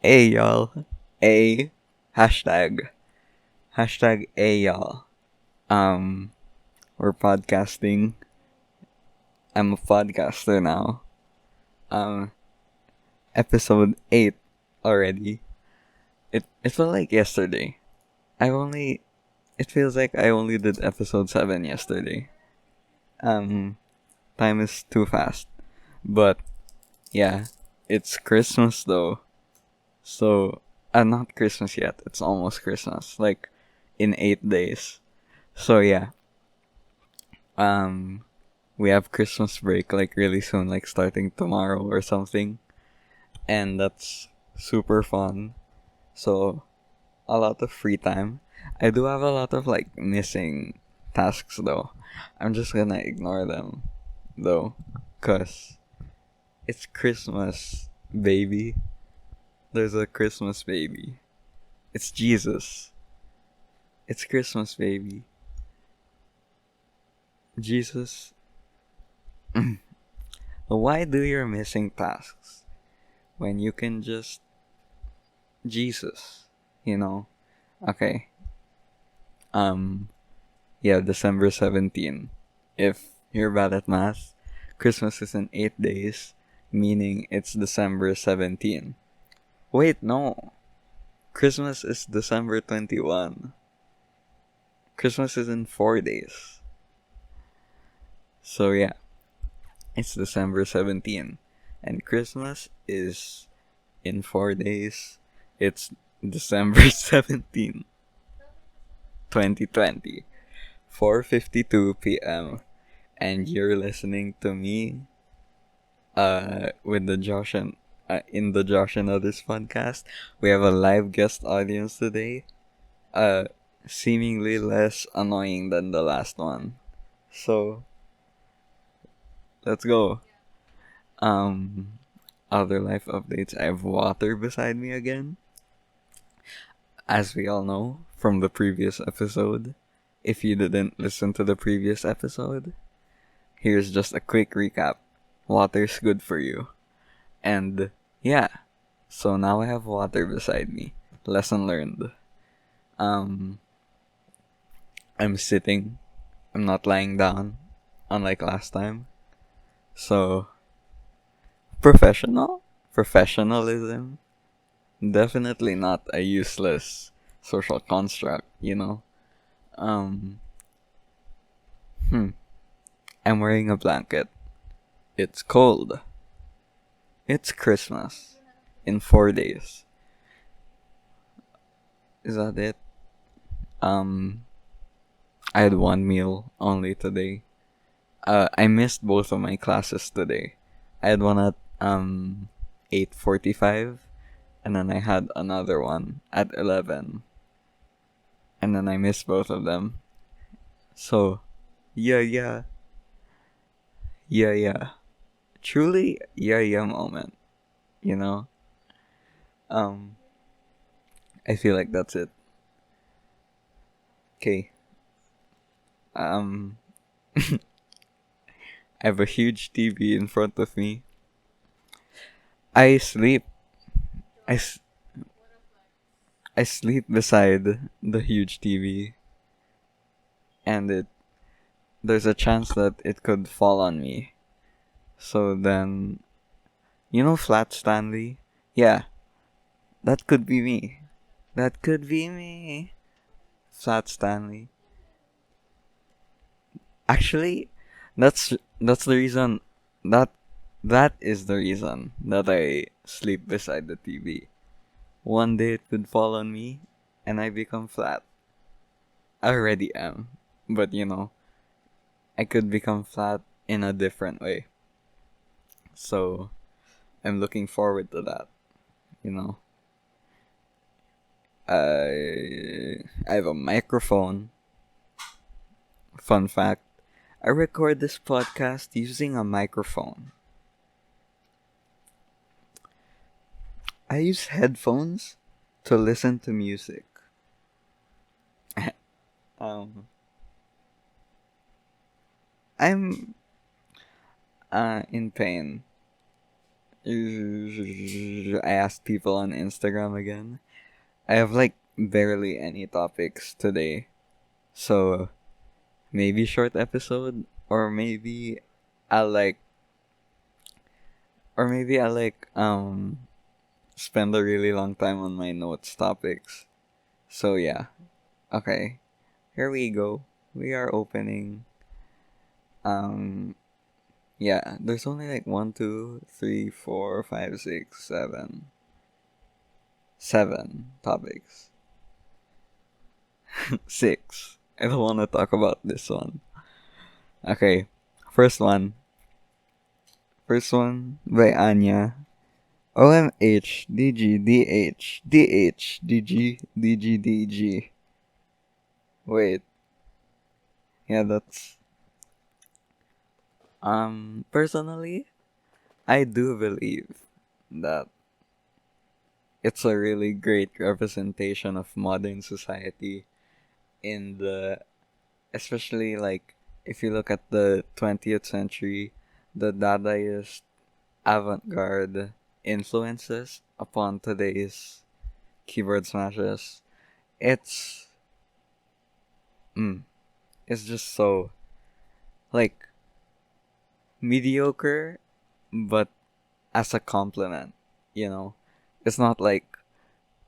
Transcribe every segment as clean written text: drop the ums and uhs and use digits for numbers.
Hey y'all. A hashtag. Hashtag A y'all. Um, we're podcasting. I'm a podcaster now. Um, episode 8 already. It felt like yesterday. I only it feels like I only did episode 7 yesterday. Um, time is too fast. But yeah, it's Christmas though. So, not Christmas yet. It's almost Christmas. Like in 8 days. So yeah, um, we have Christmas break like really soon, like starting tomorrow or something, and that's super fun. So a lot of free time. I do have a lot of like missing tasks though. I'm just gonna ignore them though, cause it's Christmas, baby. There's a Christmas baby. It's Jesus. It's Christmas, baby. Jesus. Why do your missing tasks when you can just Jesus, you know? Okay. Um yeah, December 17. If you're bad at math, Christmas is in 8 days, meaning it's December 17. Wait, no. Christmas is December 21. Christmas is in 4 days. So yeah, it's December 17. And Christmas is in 4 days. It's December 17, 2020, 4:52 p.m. And you're listening to me with the Josh and in the Josh and Others podcast. We have a live guest audience today. Uh Seemingly less annoying than the last one. So, let's go. Um Other life updates. I have water beside me again. As we all know from the previous episode. If you didn't listen to the previous episode, here's just a quick recap. Water's good for you. And yeah, so now I have water beside me. Lesson learned. Um, I'm sitting. I'm not lying down, unlike last time. So, professionalism. Definitely not a useless social construct, you know? Um, hmm. I'm wearing a blanket. It's cold. It's Christmas. In 4 days. Is that it? Um, I had one meal only today. I missed both of my classes today. I had one at 8:45, and then I had another one at 11, and then I missed both of them. So, yeah, yeah, yeah, yeah. Truly, yeah, yeah moment. You know. Um, I feel like that's it. Okay. Um, I have a huge TV in front of me. I sleep. I, s- I sleep beside the huge TV, and there's a chance that it could fall on me. So then, Flat Stanley? Yeah, that could be me. That could be me. Flat Stanley. Actually, that's the reason that that is the reason that I sleep beside the TV. One day it could fall on me and I become flat. I already am. But I could become flat in a different way. So I'm looking forward to that, you know. I have a microphone. Fun fact, I record this podcast using a microphone. I use headphones to listen to music. um, I'm in pain. I asked people on Instagram again. I have like barely any topics today. So maybe short episode or maybe I like I like spend a really long time on my notes topics. So yeah. Okay. Here we go. We are opening um yeah, there's only like 7 topics. Six. I don't want to talk about this one. Okay. First one. First one by Anya. OMH DG DH DG. Wait. Yeah, that's personally I do believe that it's a really great representation of modern society in the especially like if you look at the 20th century, the Dadaist avant-garde influences upon today's keyboard smashes. It's mm, it's just so like mediocre, but as a compliment, you know. It's not like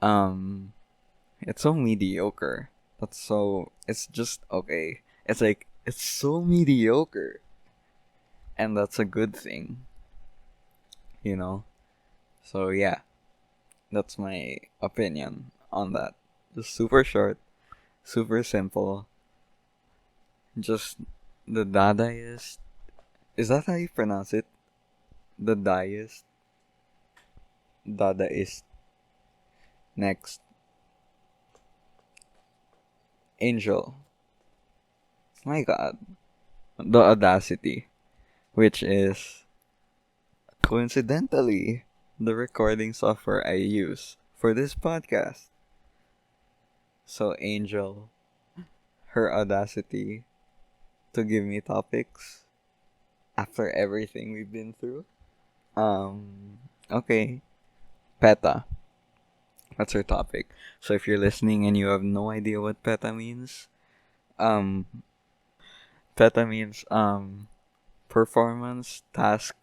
um, it's so mediocre. That's so. It's just okay. It's like it's so mediocre, and that's a good thing, you know. So yeah, that's my opinion on that. Just super short, super simple. Just the Dadaist. Is that how you pronounce it? The Dadaist. Dadaist. Next, Angel. My God, the audacity, which is coincidentally the recording software I use for this podcast. So Angel, her audacity to give me topics after everything we've been through. Okay, PETA. That's her topic. So if you're listening and you have no idea what PETA means, um, PETA means performance task.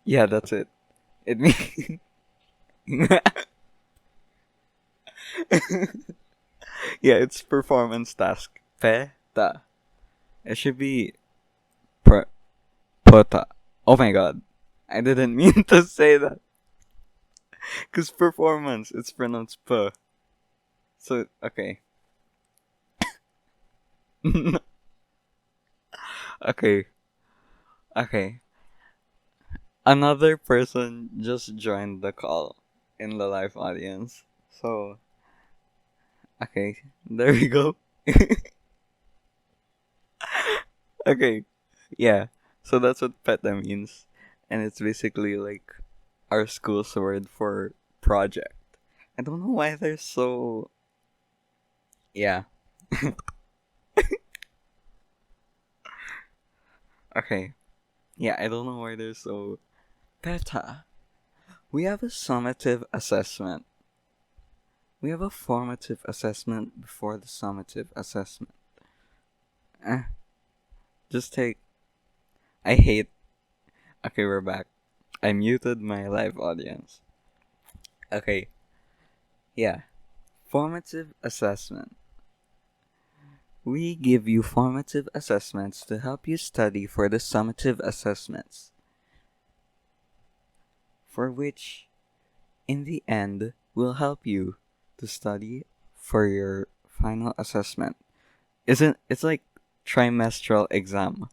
Yeah, that's it. It means yeah, it's performance task. PETA. It should be per PETA. Oh my god, I didn't mean to say that. Cause performance, it's pronounced p. So okay, okay, okay. Another person just joined the call in the live audience. So okay, there we go. Okay, yeah. So that's what PETA means, and it's basically like our school's word for project. I don't know why they're so. Yeah. Okay. Yeah, I don't know why they're so. PETA. We have a summative assessment. We have a formative assessment before the summative assessment. Eh, just take. I hate. Okay, we're back. I muted my live audience. Okay, yeah. Formative assessment. We give you formative assessments to help you study for the summative assessments, for which, in the end, will help you to study for your final assessment. Isn't it's like trimestral exam.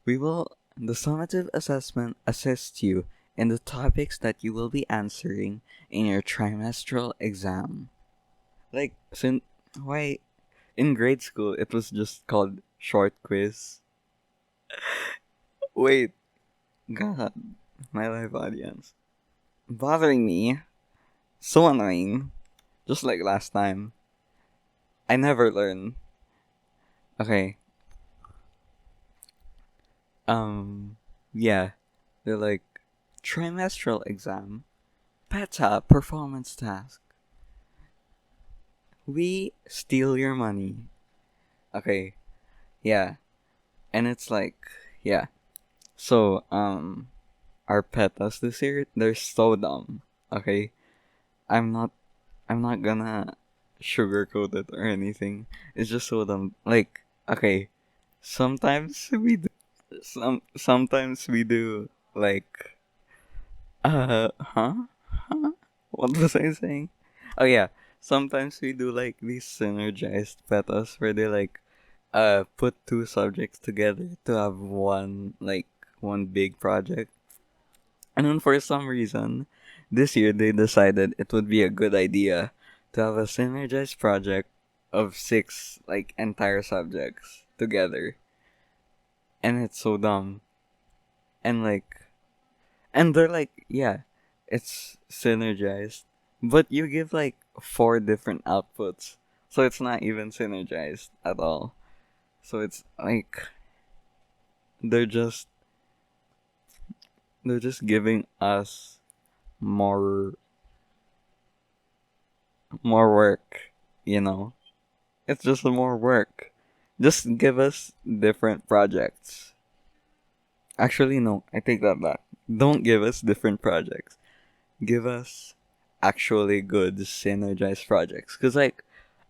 The summative assessment assists you in the topics that you will be answering in your trimestral exam. Like, why in grade school it was just called short quiz. Wait, God, my live audience bothering me, so annoying. Just like last time, I never learn. Okay, um, yeah, they're like trimestral exam, PETA performance task. We steal your money. Okay, yeah. And it's like, yeah. So, our PETAs this year, they're so dumb. Okay? I'm not I'm not gonna sugarcoat it or anything. It's just so dumb. Like, okay, sometimes we do sometimes we do like huh? What was I saying? Oh yeah. Sometimes we do like these synergized petas where they like put two subjects together to have one big project. And then for some reason, this year they decided it would be a good idea to have a synergized project of six like entire subjects together. And it's so dumb. And like and they're like, yeah, it's synergized. But you give like four different outputs. So it's not even synergized at all. So it's like they're just they're just giving us more more work, you know. It's just more work. Just give us different projects. Actually, no, I take that back. Don't give us different projects. Give us actually good synergized projects. Because, like,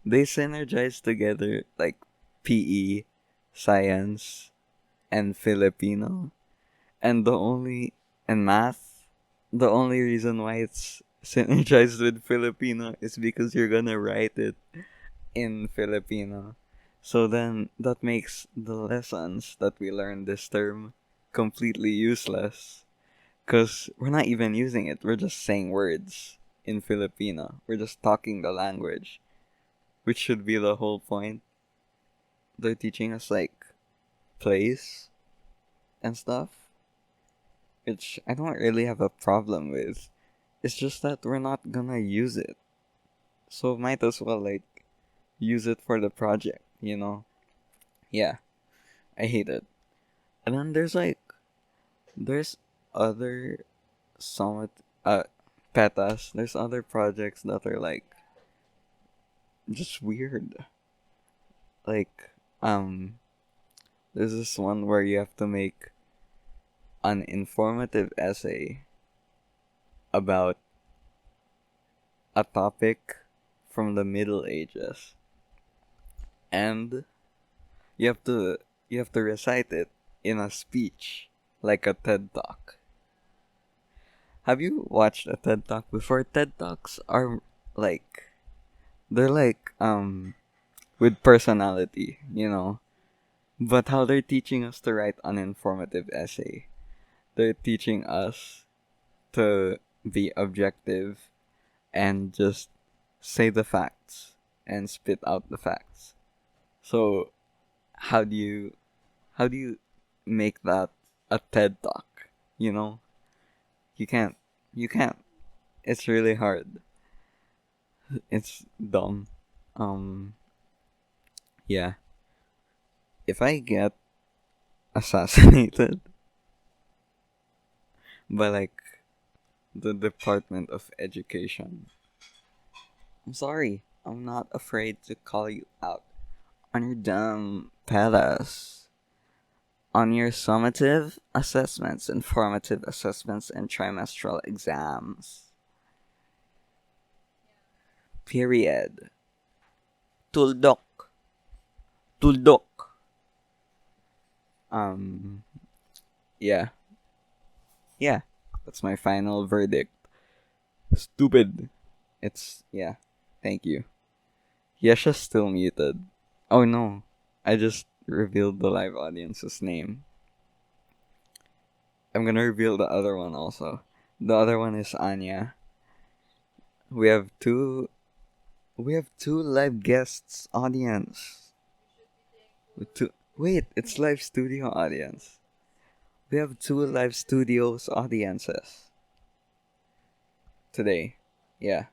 they synergize together, like, PE, science, and Filipino. And and math, the only reason why it's synergized with Filipino is because you're gonna write it in Filipino. So then that makes the lessons that we learned this term completely useless because we're not even using it. We're just saying words in Filipino. We're just talking the language, which should be the whole point. They're teaching us like plays and stuff, which I don't really have a problem with. It's just that we're not gonna use it. So might as well like use it for the project, you know? Yeah, I hate it. And then there's other somewhat petas. There's other projects that are like just weird. Like there's this one where you have to make an informative essay about a topic from the Middle Ages. And you have to you have to recite it in a speech like a TED Talk. Have you watched a TED Talk before? TED Talks are like they're like with personality, you know. But how they're teaching us to write an informative essay. They're teaching us to be objective and just say the facts and spit out the facts. So how do you how do you make that a TED Talk? You know? You can't. You can't. It's really hard. It's dumb. Um yeah. If I get assassinated by like the Department of Education, I'm sorry. I'm not afraid to call you out on your dumb pedas. On your summative assessments and formative assessments and trimestral exams. Period. Tuldok. Tuldok. Um, yeah. Yeah. That's my final verdict. Stupid. Yeah. Thank you. Yesha's still muted. Oh no. I just revealed the live audience's name. I'm gonna reveal the other one also. The other one is Anya. We have two live guests audience. Wait, it's live studio audience. We have two live studios audiences today. Yeah.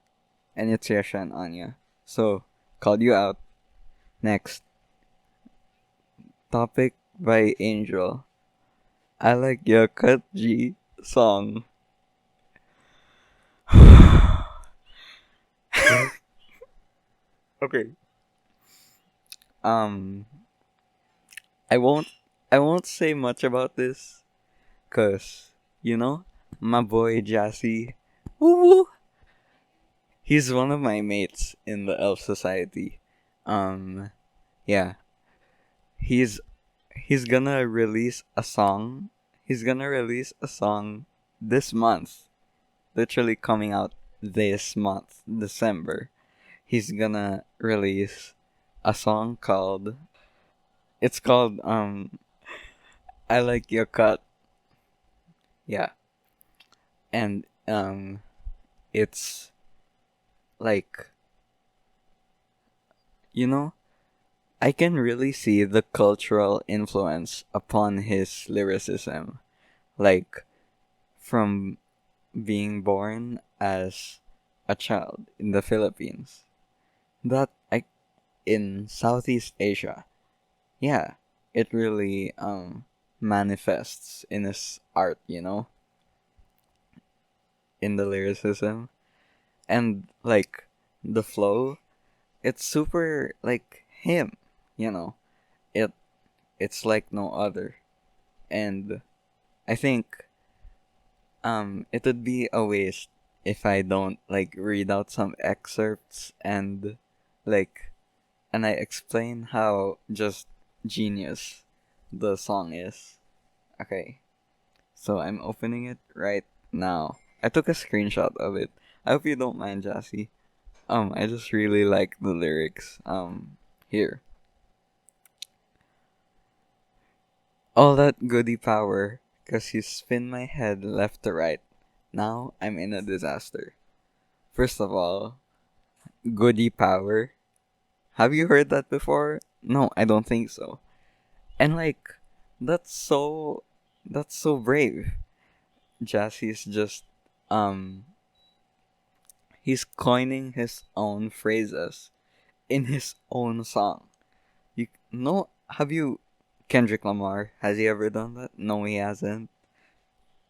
And it's Yesha and Anya. So, called you out. Next. Topic by Angel. I like your Cut G song. Okay. Um, I won't. I won't say much about this, cause you know my boy Jassy. Woo woo. He's one of my mates in the Elf Society. Um, yeah, he's he's gonna release a song. He's gonna release a song this month. Literally coming out this month, December. He's gonna release a song called. It's called I Like Your Cut. Yeah, and it's like you know I can really see the cultural influence upon his lyricism, like from being born as a child in the Philippines, that I in Southeast Asia. Yeah, it really manifests in his art, in the lyricism and like the flow. It's super like him, you know. It it's like no other. And I think it would be a waste if I don't like read out some excerpts like and I explain how just genius the song is. Okay. So I'm opening it right now. I took a screenshot of it. I hope you don't mind, Jassy. I just really like the lyrics. Here. All that goody power, 'cause you spin my head left to right. Now I'm in a disaster. First of all, goody power. Have you heard that before? No, I don't think so. And like, that's so, that's so brave. Jassy's just, um, he's coining his own phrases in his own song. You know, have you Kendrick Lamar? Has he ever done that? No, he hasn't.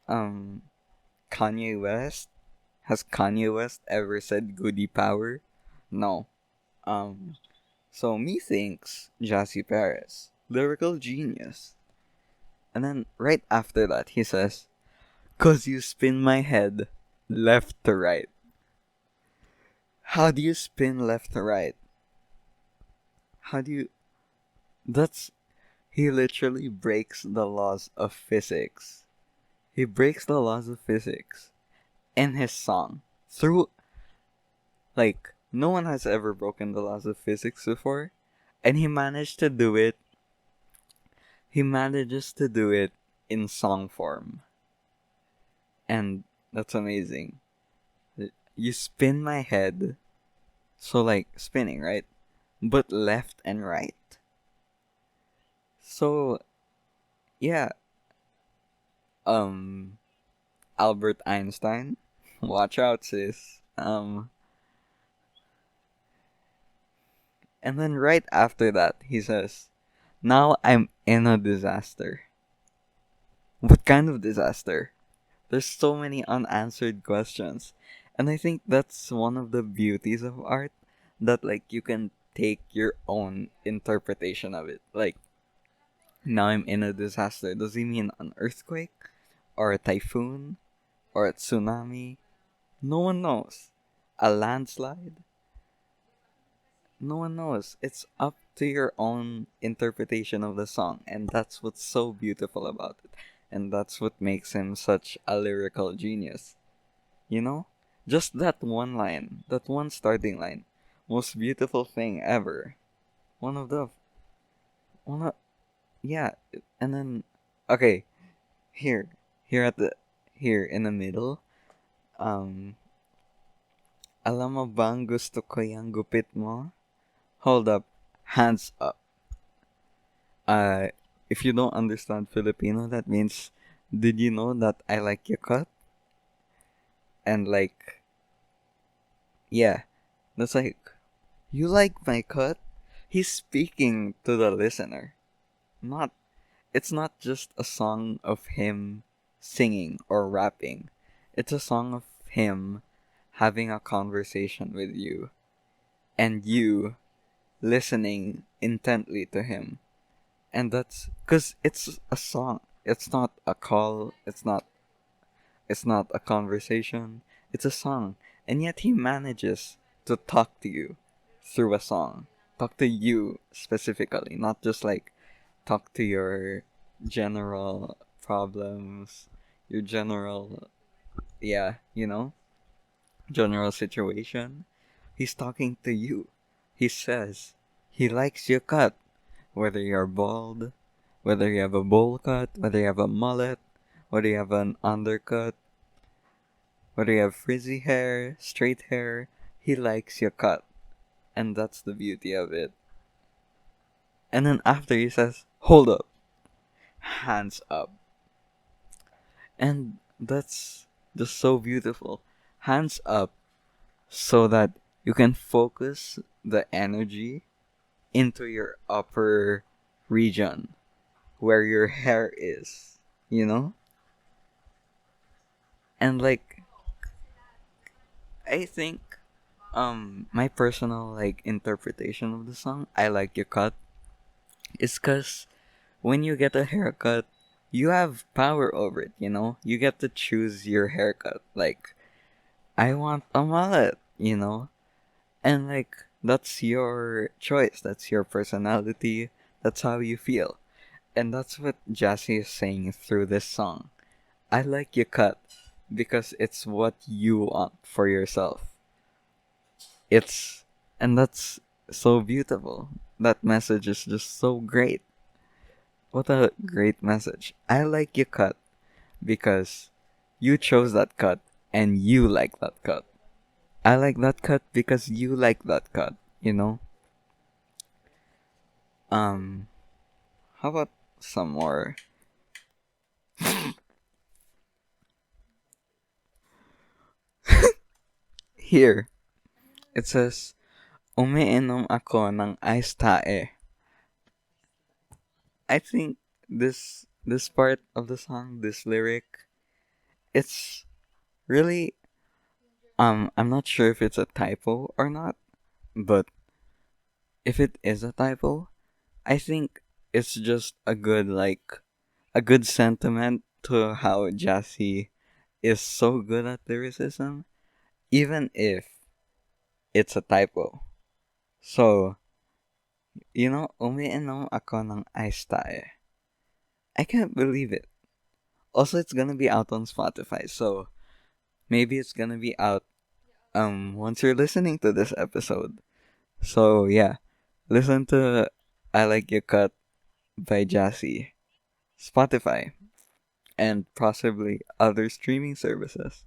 Um, Kanye West? Has Kanye West ever said goody power? No. Um, so methinks Jassy Paris, lyrical genius. And then right after that, he says, "Cause you spin my head left to right." How do you spin left to right? How do you. That's. He literally breaks the laws of physics. He breaks the laws of physics in his song. Through. Like, no one has ever broken the laws of physics before. And he managed to do it. He manages to do it in song form. And that's amazing. You spin my head. So, like, spinning, right? But left and right. So, yeah. Um, Albert Einstein. Watch out, sis. And then right after that, he says, "Now I'm in a disaster." What kind of disaster? There's so many unanswered questions. And I think that's one of the beauties of art that like you can take your own interpretation of it. Like now I'm in a disaster. Does he mean an earthquake or a typhoon or a tsunami? No one knows. A landslide? No one knows. It's up to your own interpretation of the song, and that's what's so beautiful about it. And that's what makes him such a lyrical genius. You know? Just that one line, that one starting line. Most beautiful thing ever. One of the one of yeah, and then okay, here here at the here in the middle, um alam mo bang gusto ko yung gupit mo? Hold up, hands up. Uh if you don't understand Filipino, that means did you know that I like your cut? And like yeah, that's like you like my cut? He's speaking to the listener. Not it's not just a song of him singing or rapping. It's a song of him having a conversation with you and you listening intently to him. And that's because it's a song. It's not a call. It's not a conversation. It's a song. And yet he manages to talk to you through a song. Talk to you specifically, not just like talk to your general problems, your general, yeah, general situation. He's talking to you. He says he likes your cut, whether you're bald, whether you have a bowl cut, whether you have a mullet, whether you have an undercut, whether you have frizzy hair, straight hair. He likes your cut, and that's the beauty of it. And then after he says, "Hold up, hands up," and that's just so beautiful. Hands up so that you can focus the energy into your upper region where your hair is, you know? And like I think my personal like interpretation of the song, I Like Your Cut, is cuz when you get a haircut, you have power over it, you know? You get to choose your haircut. Like I want a mullet, you know? And like that's your choice, that's your personality, that's how you feel. And that's what Jassy is saying through this song. I like your cut because it's what you want for yourself. It's and that's so beautiful. That message is just so great. What a great message. I like your cut because you chose that cut and you like that cut. I like that cut because you like that cut, you know? Um how about some more? Here it says umiinom ako ng ice tae. I think this part of the song, this lyric, it's really I'm not sure if it's a typo or not, but if it is a typo, I think it's just a good sentiment to how Jassy is so good at lyricism, even if it's a typo. So, umiinom ako ng ice tae. I can't believe it. Also, it's gonna be out on Spotify, so maybe it's gonna be out once you're listening to this episode. So yeah, listen to I Like Your Cut by Jassy, Spotify, and possibly other streaming services.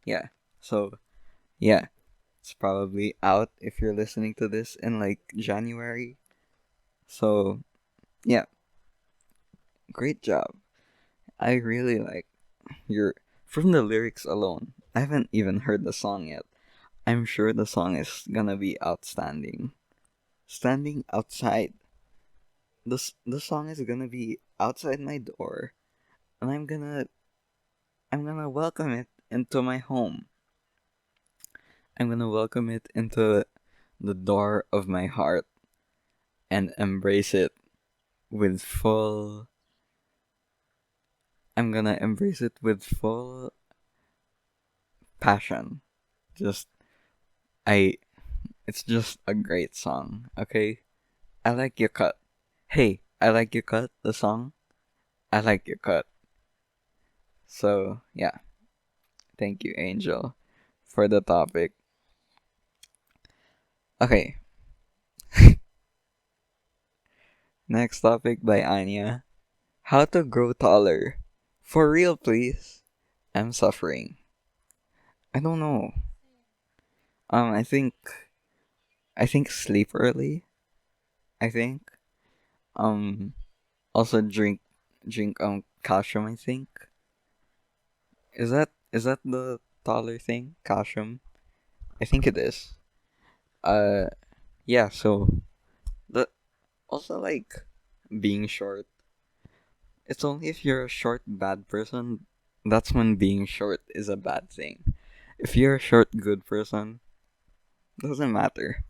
Yeah. So yeah, it's probably out if you're listening to this in like January. So yeah, great job. I really like your from the lyrics alone. I haven't even heard the song yet. I'm sure the song is gonna be outstanding. Standing outside. The song is gonna be outside my door, and I'm gonna welcome it into my home. I'm gonna welcome it into the door of my heart and embrace it with full. I'm gonna embrace it with full passion. Just I. It's just a great song. Okay, I like your cut. Hey, I like your cut. The song. I like your cut. So yeah, thank you, Angel, for the topic. Okay, next topic by Anya. How to grow taller. For real, please. I'm suffering. I don't know. Um, I think I think sleep early. I think. Um, also drink calcium. I think. Is that the taller thing? Calcium. I think it is. Uh, yeah. So the also like being short. It's only if you're a short bad person that's when being short is a bad thing. If you're a short good person, doesn't matter.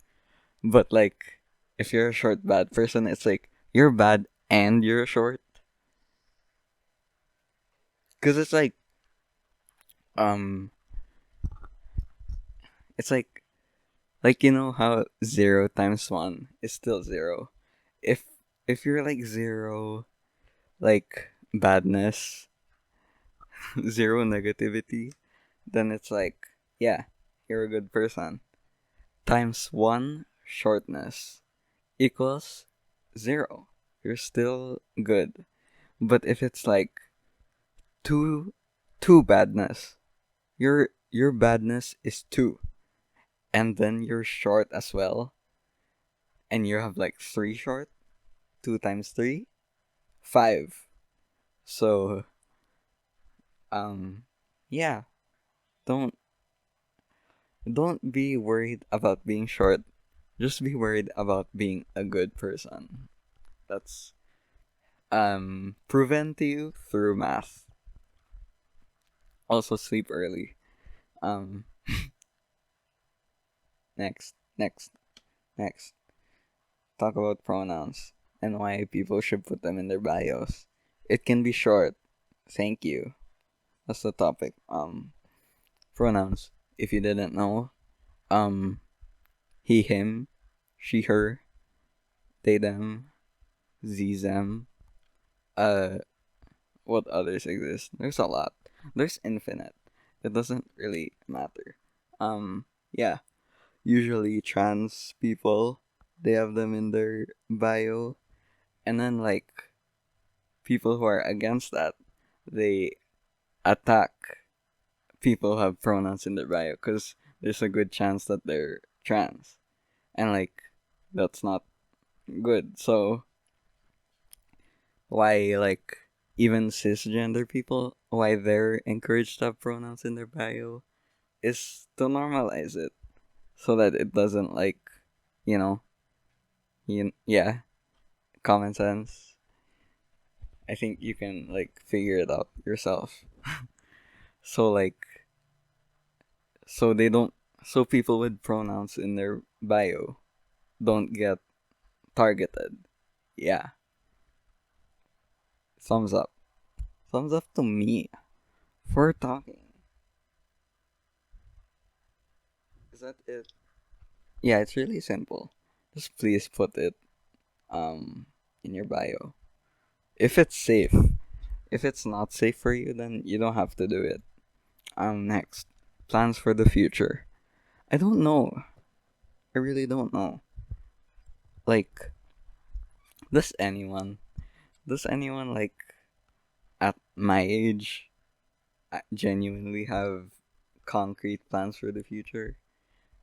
But like, if you're a short bad person, it's like you're bad and you're short. Cause um, it's like you know how 0 times 1 is still 0. If if you're like 0, like badness, 0 negativity, then it's like, yeah, you're a good person. Times 1 shortness equals 0. You're still good. But if it's like two two badness, your badness is 2, and then you're short as well, and you have like 3 short, 2 times 3, 5. So um yeah, don't don't be worried about being short. Just be worried about being a good person. That's proven to you through math. Also sleep early. Um next, next. Talk about pronouns and why people should put them in their bios. It can be short. Thank you. That's the topic. Pronouns. If you didn't know, um he, him, she, her, they, them, z, them. Uh, what others exist? There's a lot. There's infinite. It doesn't really matter. Yeah. Usually trans people, they have them in their bio, and then like people who are against that, they attack people who have pronouns in their bio because there's a good chance that they're trans, and like that's not good. So why like even cisgender people, why they're encouraged to have pronouns in their bio is to normalize it so that it doesn't like, you know, yeah, common sense. I think you can like figure it out yourself. So like, so they don't, so people with pronouns in their bio don't get targeted. Yeah, thumbs up. Thumbs up to me for talking. Is that it? Yeah, it's really simple. Just please put it in your bio. If it's safe. If it's not safe for you, then you don't have to do it. Next. Plans for the future. I don't know. I really don't know. Like, does anyone like at my age genuinely have concrete plans for the future?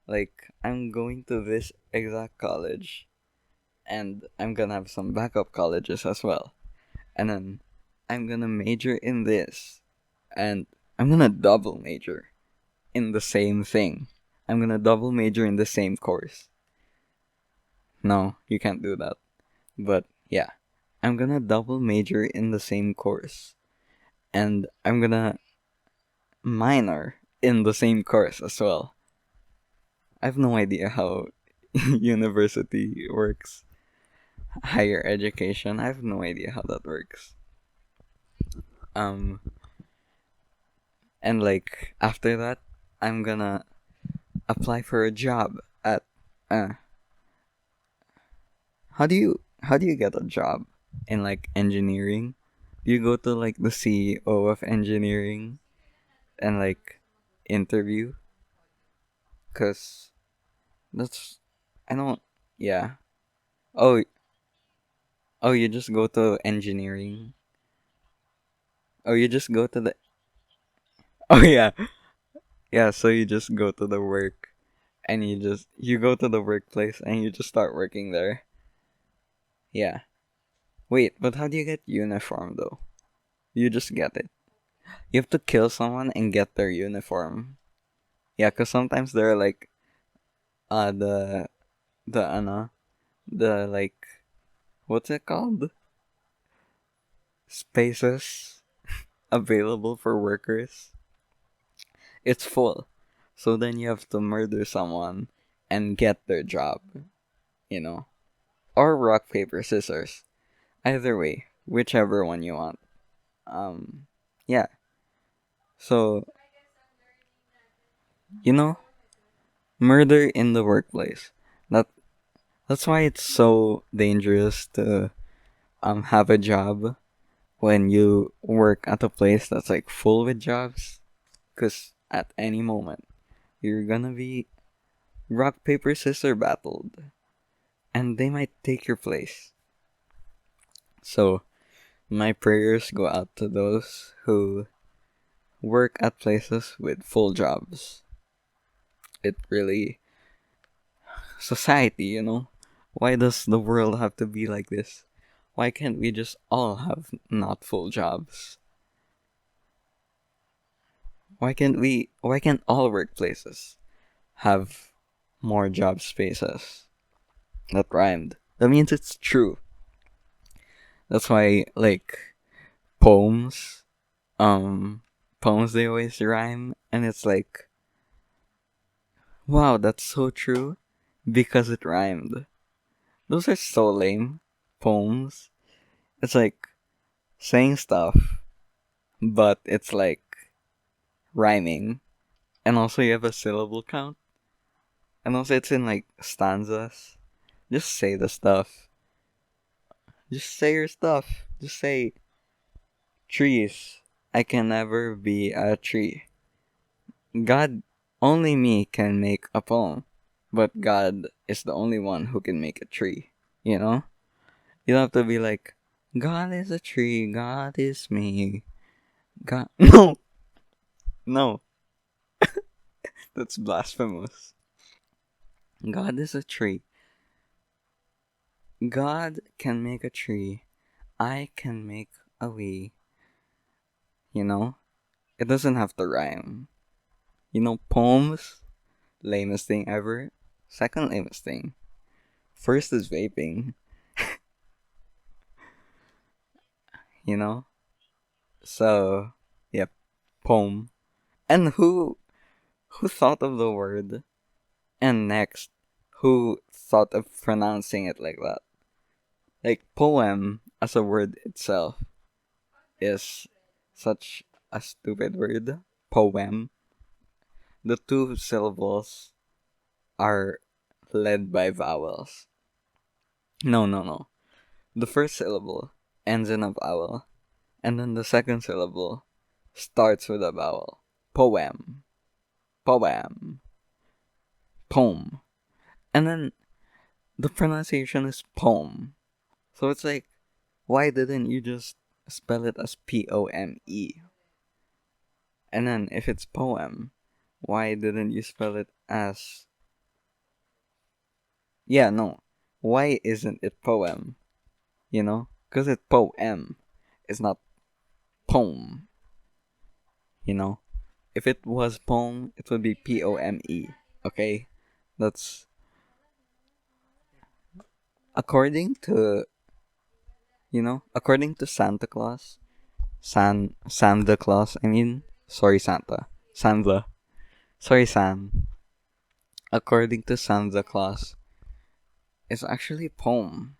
Like, I'm going to this exact college, and I'm gonna have some backup colleges as well. And then I'm gonna major in this, and I'm gonna double major in the same thing. I'm gonna double major in the same course. No, you can't do that. But yeah, I'm gonna double major in the same course, and I'm gonna minor in the same course as well. I have no idea how university works, higher education. I have no idea how that works. Um, and like after that, I'm gonna apply for a job at. Uh, how do you get a job in like engineering? Do you go to like the CEO of engineering and like interview? Cause that's I don't yeah. Oh oh you just go to engineering. Oh you just go to the oh yeah yeah. So you just go to the work and you go to the workplace and you just start working there. Yeah. Wait, but how do you get uniform though? You just get it. You have to kill someone and get their uniform. Yeah, cause sometimes they're like the the like what's it called? Spaces available for workers. It's full. So then you have to murder someone and get their job, you know? Or rock, paper, scissors. Either way, whichever one you want. Um, yeah. So, you know, murder in the workplace. That that's why it's so dangerous to have a job when you work at a place that's like full with jobs, because at any moment you're gonna be rock paper scissors battled, and they might take your place. So my prayers go out to those who work at places with full jobs. It really society, Why does the world have to be like this? Why can't we just all have not full jobs? Why can't all workplaces have more job spaces? That rhymed. That means it's true. That's why, like, poems, um, poems, they always rhyme, and it's like, wow, that's so true because it rhymed. Those are so lame poems. It's like saying stuff, but it's like rhyming, and also you have a syllable count, and also it's in like stanzas. Just say the stuff. Just say your stuff. Just say trees. I can never be a tree. God, only me can make a poem, but God is the only one who can make a tree. You know? You don't have to be like, God is a tree, God is me. God. No! No. That's blasphemous. God is a tree. God can make a tree. I can make a we. You know? It doesn't have to rhyme. Poems, lamest thing ever. Second lamest thing. First is vaping. You know? So, yep, poem. And who thought of the word? And next, who thought of pronouncing it like that? Like, poem as a word itself is such a stupid word. Poem. The two syllables are led by vowels. No, no, no. The first syllable ends in a vowel, and then the second syllable starts with a vowel. Poem. Poem. Poem. And then the pronunciation is poem. So it's like, why didn't you just spell it as Pome? And then if it's poem, why didn't you spell it as... Yeah, no. Why isn't it poem? Because it's poem. It's not poem. You know? If it was poem, it would be Pome. Okay? That's... According to... According to Santa Claus... Santa Claus, I mean... Sorry, Santa. Santa. Sorry, Sam. According to Santa Claus, it's actually poem.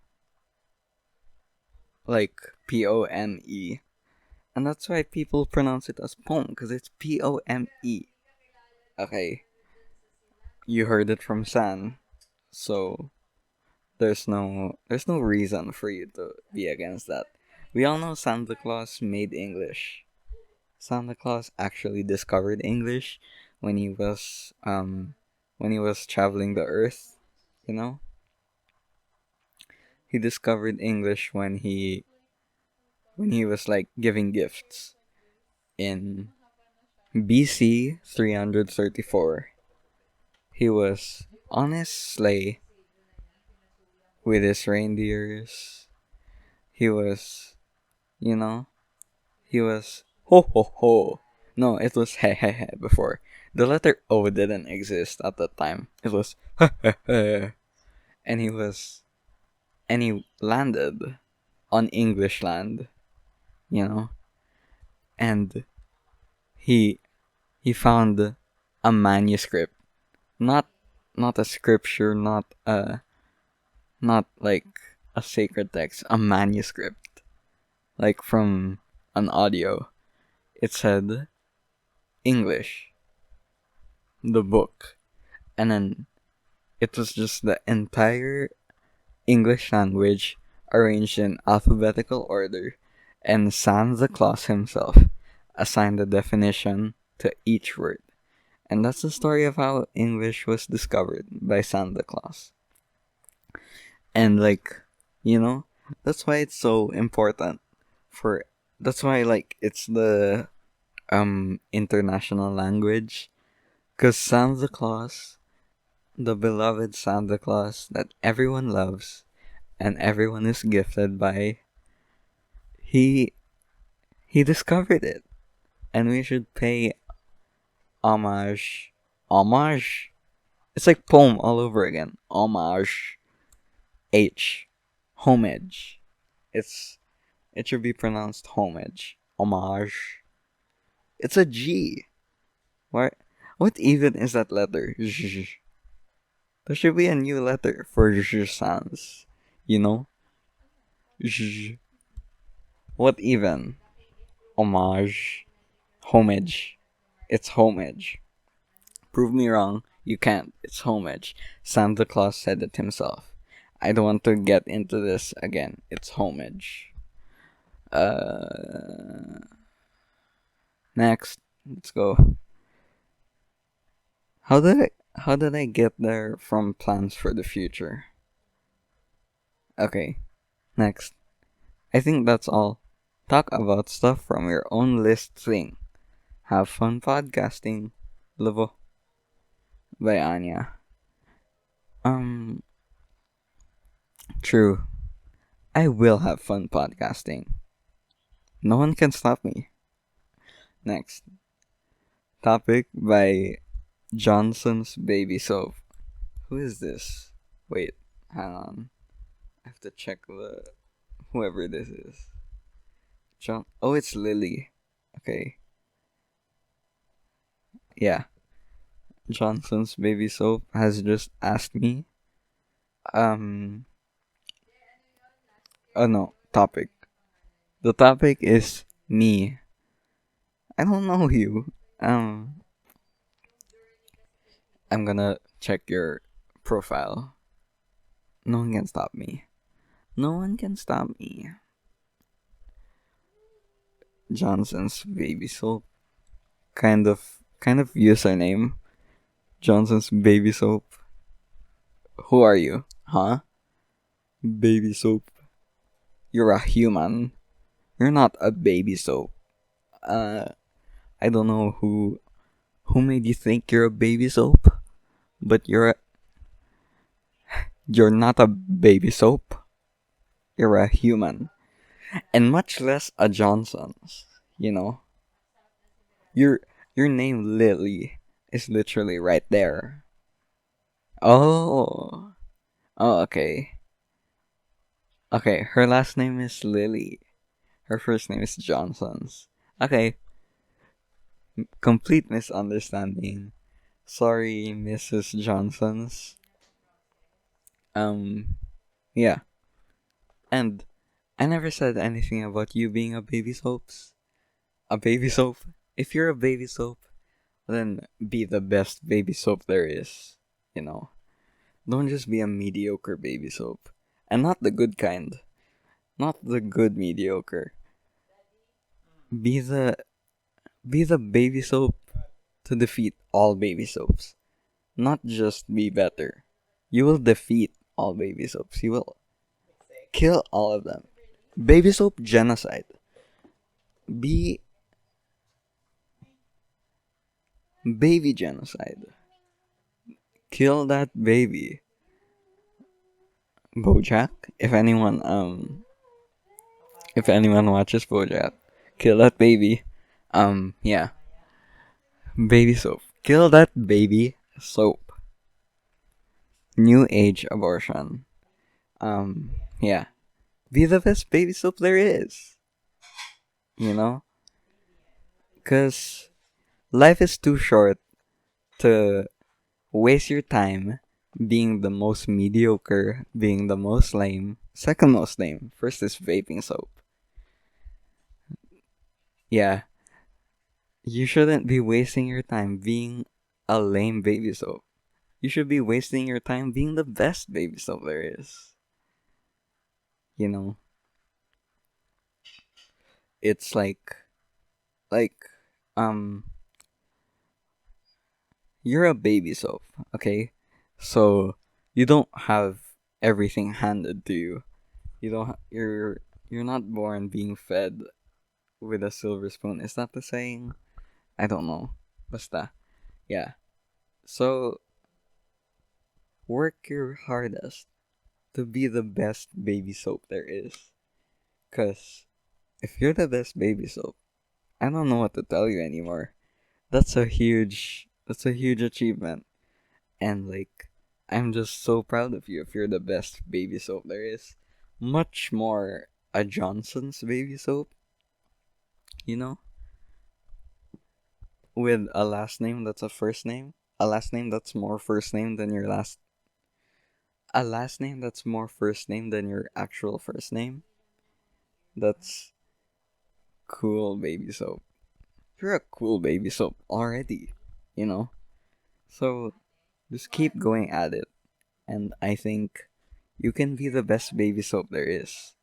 Like Pome. And that's why people pronounce it as poem, because it's Pome. Okay. You heard it from San. So there's no reason for you to be against that. We all know Santa Claus made English. Santa Claus actually discovered English when he was traveling the earth, you know? He discovered English when he was like giving gifts in BC 334. He was on his sleigh with his reindeers. He was, you know, he was ho ho ho. No, it was he he he before. The letter O didn't exist at that time. It was he he he. And he landed on English land, you know, and he he found a manuscript, not not a scripture, not like a sacred text, a manuscript, like from an audio. It said English, the book, and then it was just the entire English language arranged in alphabetical order, and Santa Claus himself assigned a definition to each word. And that's the story of how English was discovered by Santa Claus. And like, you know, that's why it's so important for that's why like it's the international language, cuz Santa Claus, the beloved Santa Claus that everyone loves and everyone is gifted by, he he discovered it, and we should pay homage. Homage. It's like poem all over again. Homage. H. Homage. It's it should be pronounced homage. Homage. It's a G. What? What even is that letter? Zh. There should be a new letter for zh sounds. You know? Zh. What even? Homage. Homage. It's homage. Prove me wrong. You can't. It's homage. Santa Claus said it himself. I don't want to get into this again. It's homage. Next. Let's go. How did I get there from plans for the future? Okay. Next. I think that's all. Talk about stuff from your own list thing. Have fun podcasting. Levo. By Anya. Um, True. I will have fun podcasting. No one can stop me. Next. Topic by Johnson's Baby Soap. Who is this? Wait, hang on. I have to check whoever this is. Oh, it's Lily. Okay. Yeah. Johnson's Baby Soap has just asked me. Oh no, topic. The topic is me. I don't know you. I'm gonna check your profile. No one can stop me. No one can stop me. Johnson's Baby Soap. Kind of username. Johnson's Baby Soap. Who are you? Huh? Baby Soap. You're a human. You're not a baby soap. I don't know who made you think you're a baby soap, but you're not a baby soap. You're a human, and much less a Johnson's. You know, your your name Lily is literally right there. Oh, oh, okay, okay. Her last name is Lily. Her first name is Johnson's. Okay, complete misunderstanding. Sorry, Mrs. Johnson's. Um, yeah. And I never said anything about you being a baby soaps. A baby soap. If you're a baby soap, then be the best baby soap there is. You know. Don't just be a mediocre baby soap. And not the good kind. Not the good mediocre. Be the baby soap to defeat all baby soaps. Not just be better. You will defeat all baby soaps. You will kill all of them. Baby soap genocide. Be baby genocide. Kill that baby. BoJack. If anyone watches BoJack, kill that baby. Yeah. Baby soap. Kill that baby soap. New age abortion. Yeah. Be the best baby soap there is. You know? Cause life is too short to waste your time being the most mediocre, being the most lame, second most lame. First is vaping soap. Yeah, you shouldn't be wasting your time being a lame baby soap. You should be wasting your time being the best baby soap there is. You know, it's like um you're a baby soap, okay? So you don't have everything handed to you. You don't you're not born being fed with a silver spoon. Is that the saying? I don't know. Basta. Yeah. So work your hardest to be the best baby soap there is. Cause if you're the best baby soap, I don't know what to tell you anymore. That's a huge achievement. And like I'm just so proud of you if you're the best baby soap there is. Much more a Johnson's baby soap, you know? With a last name that's a first name. A last name that's more first name than your last a last name that's more first name than your actual first name. That's cool baby soap. You're a cool baby soap already, you know? So just keep going at it. And I think you can be the best baby soap there is.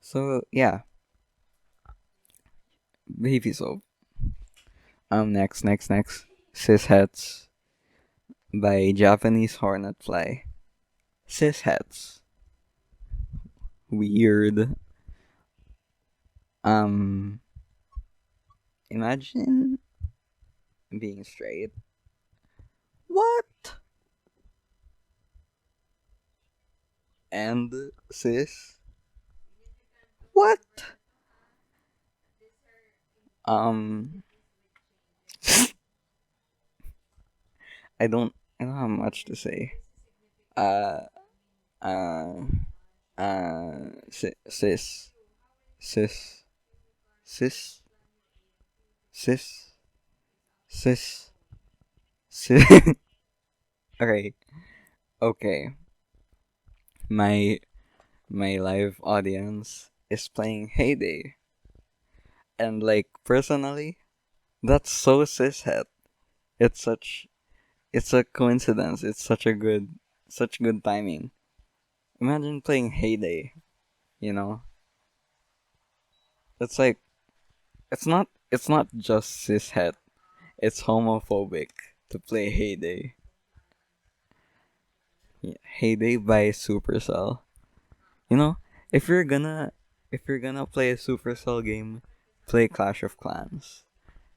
So yeah, baby soap. Next. Cis Hats by Japanese Hornet Fly. Cis Hats. Weird. Um, Imagine being straight. What? And cis? What? Um, I don't have much to say. Uh, uh, cis, cis, cis, cis, cis, cis. Okay, okay. My my live audience is playing Heyday, and like personally, that's so cishet. It's such it's a coincidence. It's such good timing. Imagine playing Heyday, you know? It's like it's not just cishet. It's homophobic to play Heyday. Yeah, Heyday by Supercell. You know, if you're gonna if you're gonna play a Supercell game, play Clash of Clans.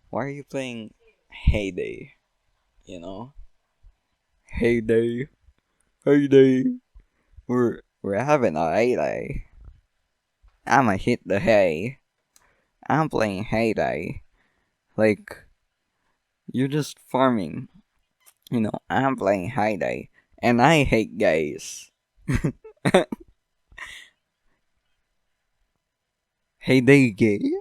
Why are you playing Heyday? You know? Heyday. Heyday. We're having a heyday. I'ma hit the hay. I'm playing Heyday. Like you're just farming. You know, I'm playing Heyday. And I hate gays. Heyday gay?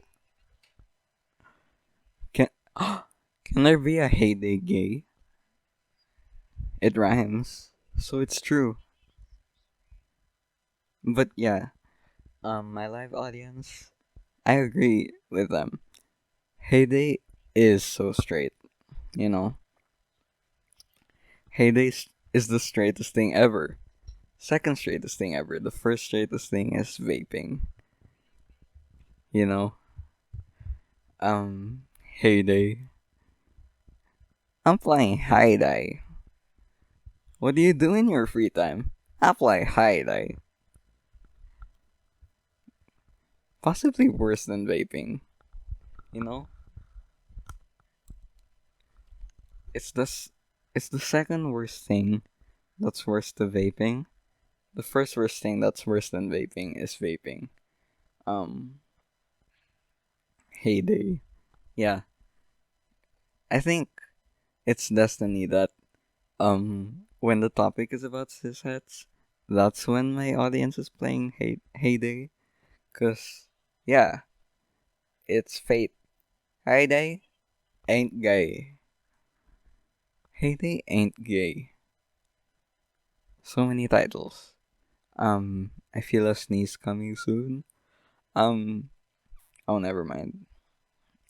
Can can there be a Heyday gay? It rhymes. So it's true. But yeah, my live audience, I agree with them. Heyday is so straight, you know. Is the straightest thing ever. Second straightest thing ever. The first straightest thing is vaping. You know. Heyday. I'm playing Heyday. What do you do in your free time? I play Heyday. Possibly worse than vaping. You know. It's it's the second worst thing that's worse to vaping. The first worst thing that's worse than vaping is vaping. Um, Heyday. Yeah, I think it's destiny that when the topic is about cishets, that's when my audience is playing Heyday. Cause yeah, it's fate. Heyday ain't gay. Heyday ain't gay. So many titles. I feel a sneeze coming soon. Um, oh, never mind.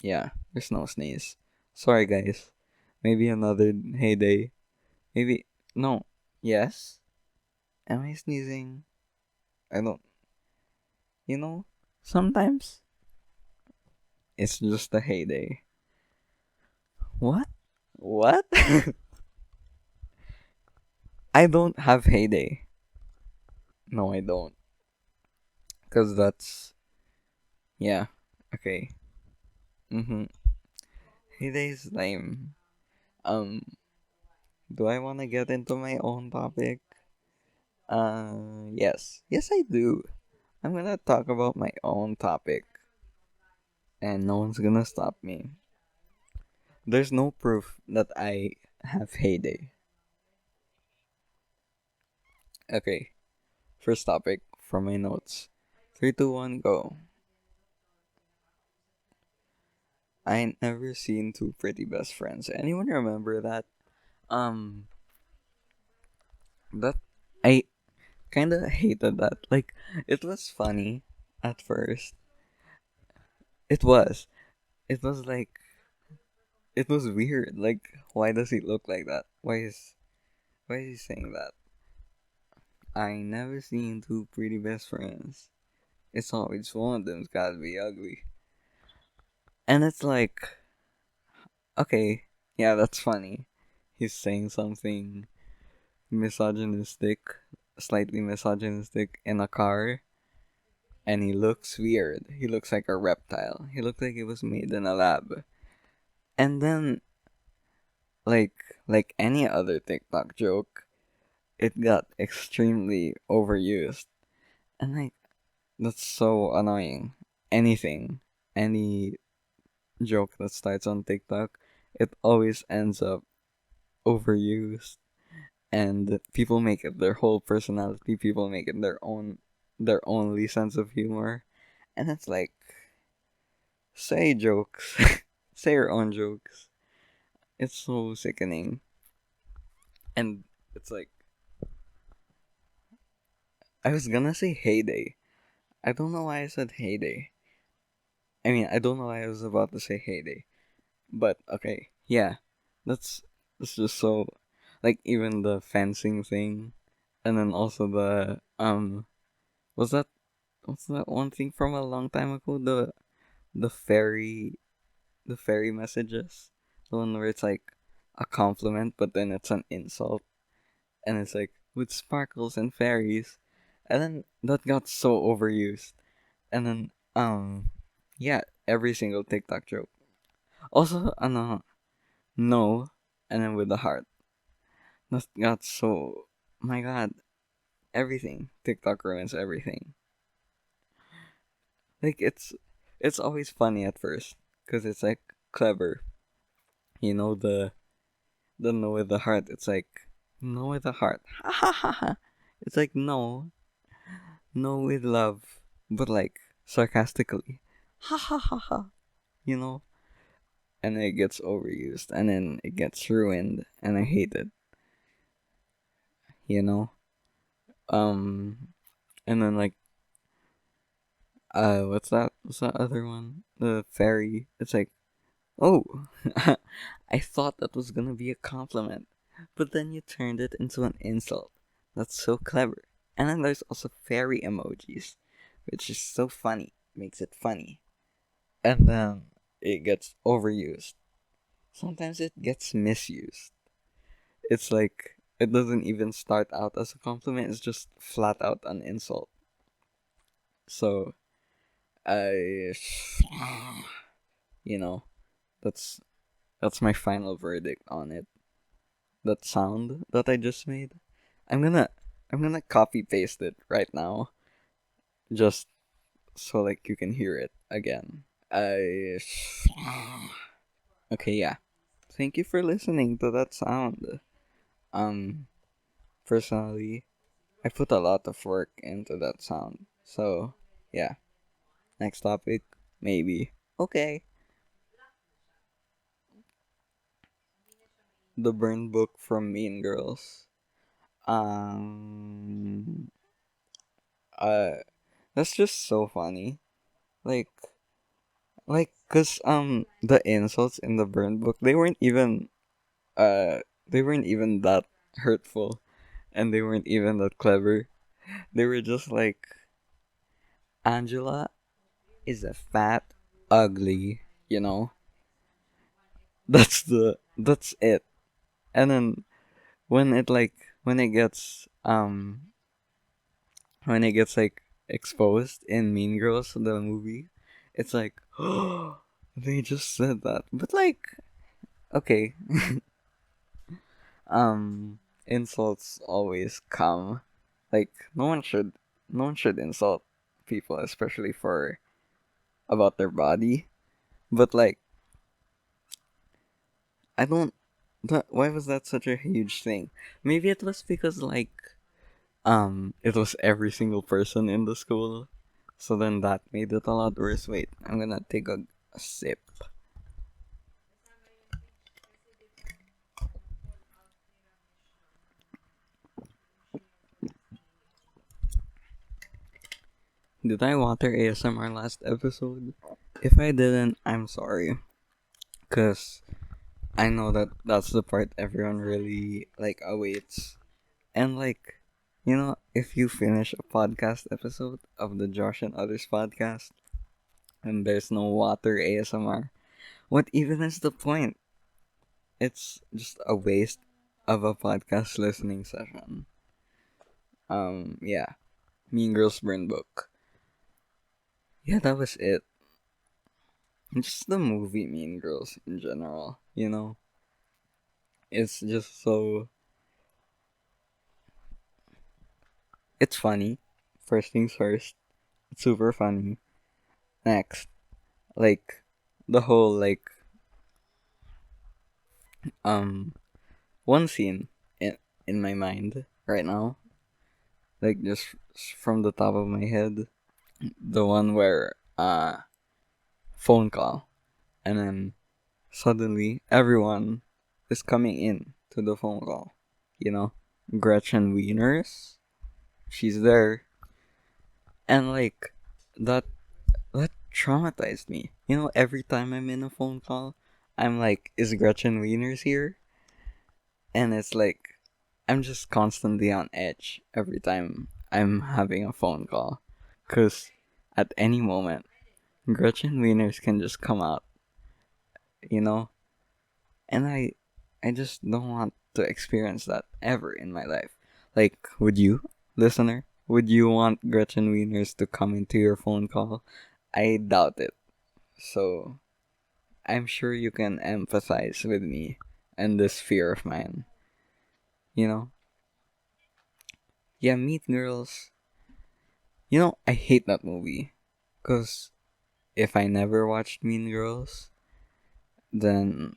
Yeah, there's no sneeze. Sorry, guys. Maybe another heyday. Maybe no. Yes. Am I sneezing? I don't. You know, sometimes it's just a heyday. What? What? I don't have heyday. No, I don't. Cause that's yeah. Okay. Mhm. Heyday is lame. Um. Do I want to get into my own topic? Yes. Yes, I do. I'm gonna talk about my own topic, and no one's gonna stop me. There's no proof that I have heyday. Okay. First topic from my notes. Three, two, one, go. I ain't never seen two pretty best friends. Anyone remember that? Um, that I kind of hated that. Like, it was funny at first. It was. It was like it was weird. Like, why does he look like that? Why is he saying that? I ain't never seen two pretty best friends. It's always one of them's gotta be ugly. And it's like, okay, yeah, that's funny. He's saying something misogynistic, slightly misogynistic in a car, and he looks weird. He looks like a reptile. He looked like he was made in a lab. And then, like, like any other TikTok joke, it got extremely overused. And like, that's so annoying. Anything, any joke that starts on TikTok, it always ends up overused, and people make it their whole personality. People make it their only sense of humor, and it's like, say jokes, say your own jokes. It's so sickening, and it's like I was gonna say heyday. I don't know why I said heyday. I mean, I don't know why I was about to say heyday, but okay, yeah, that's that's just so, like, even the fencing thing, and then also the was that what's that one thing from a long time ago? The fairy the fairy messages. The one where it's like a compliment but then it's an insult. And it's like with sparkles and fairies. And then that got so overused. And then yeah, every single TikTok joke. Also no, and then with the heart. That got so, my god, everything. TikTok ruins everything. Like, it's always funny at first because it's like clever. You know, the no with the heart. It's like no with the heart. Ha ha ha ha. It's like no with love, but like sarcastically. Ha ha ha ha. You know, and it gets overused, and then it gets ruined, and I hate it. You know, and then like what's that other one? The fairy. It's like, oh, I thought that was gonna be a compliment, but then you turned it into an insult. That's so clever. And then there's also fairy emojis, which is so funny, makes it funny. And then it gets overused. Sometimes it gets misused. It's like it doesn't even start out as a compliment, it's just flat out an insult. So, I, you know, that's that's my final verdict on it. That sound that I just made, I'm gonna I'm gonna copy paste it right now, just so like you can hear it again. I okay, yeah. Thank you for listening to that sound. Um, personally, I put a lot of work into that sound. So yeah. Next topic, maybe. Okay. the burn book from Mean Girls. Um, uh, that's just so funny. Like, the insults in the burn book, uh, they weren't even that hurtful, and they weren't even that clever. They were just like, Angela is a fat, ugly, you know. That's it. And then when it like when it gets when it gets like exposed in Mean Girls the movie, it's like, oh, they just said that. But like, okay, insults always come. Like no one should insult people, especially for about their body. But like, I don't. Why was that such a huge thing? Maybe it was because like it was every single person in the school, so then that made it a lot worse. Wait, I'm gonna take a sip. Did I water ASMR last episode? If I didn't, I'm sorry, cause I know that that's the part everyone really like awaits. And like, if you finish a podcast episode of the Josh and Others podcast and there's no water ASMR, what even is the point? It's just a waste of a podcast listening session. Yeah. Mean Girls Burn Book. Yeah, that was it. Just the movie Mean Girls in general, It's just so. It's funny. First things first. It's super funny. Next, like, the whole, like, um, one scene in my mind right now, like, just from the top of my head, the one where, phone call, and then suddenly everyone is coming in to the phone call. You know, Gretchen Wieners, she's there, and like that that traumatized me. Every time I'm in a phone call, I'm like, is Gretchen Wieners here? And it's like I'm just constantly on edge every time I'm having a phone call, cause at any moment Gretchen Wieners can just come out, you know, and I just don't want to experience that ever in my life. Like, would you, listener? Would you want Gretchen Wieners to come into your phone call? I doubt it. So, I'm sure you can empathize with me and this fear of mine. You know? Yeah, Meet Girls. I hate that movie. Because if I never watched Mean Girls, then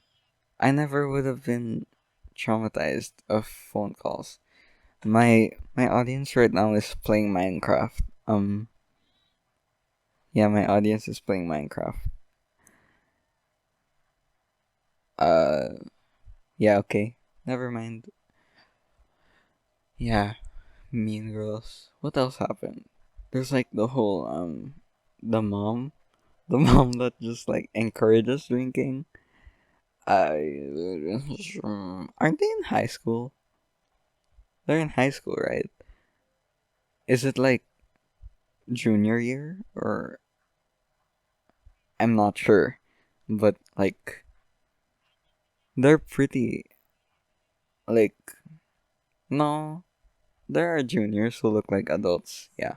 I never would have been traumatized of phone calls. My audience right now is playing Minecraft. Yeah, my audience is playing Minecraft. Uh, yeah, okay. Never mind. Yeah, Mean Girls. What else happened? There's like the mom, the mom that just like encourages drinking. Aren't they in high school? They're in high school, right? Is it like junior year or I'm not sure, but like they're pretty like no, there are juniors who look like adults. Yeah,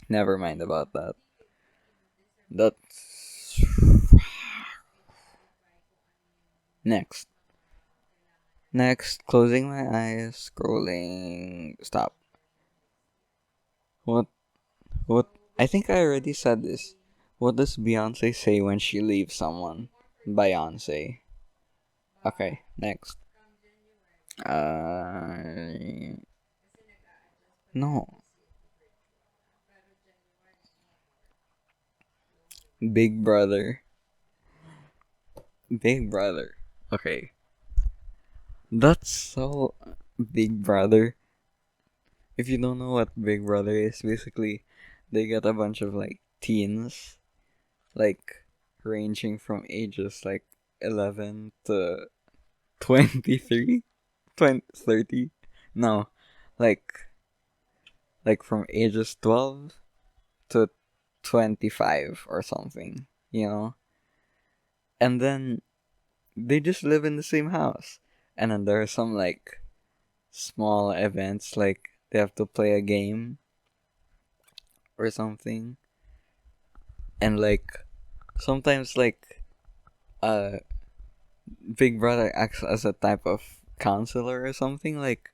never mind about that. That's next. Next, closing my eyes, scrolling. Stop. What? What? I think I already said this. What does Beyonce say when she leaves someone? Beyonce. Okay, next. No. Big Brother. Big Brother. Okay. That's so Big Brother. If you don't know what Big Brother is, basically, they get a bunch of like teens, like ranging from ages like 11 to 23, 20, 30. No, like from ages 12 to 25 or something, you know? And then they just live in the same house. And then there are some like small events like they have to play a game or something. And like sometimes like uh Big Brother acts as a type of counselor or something. Like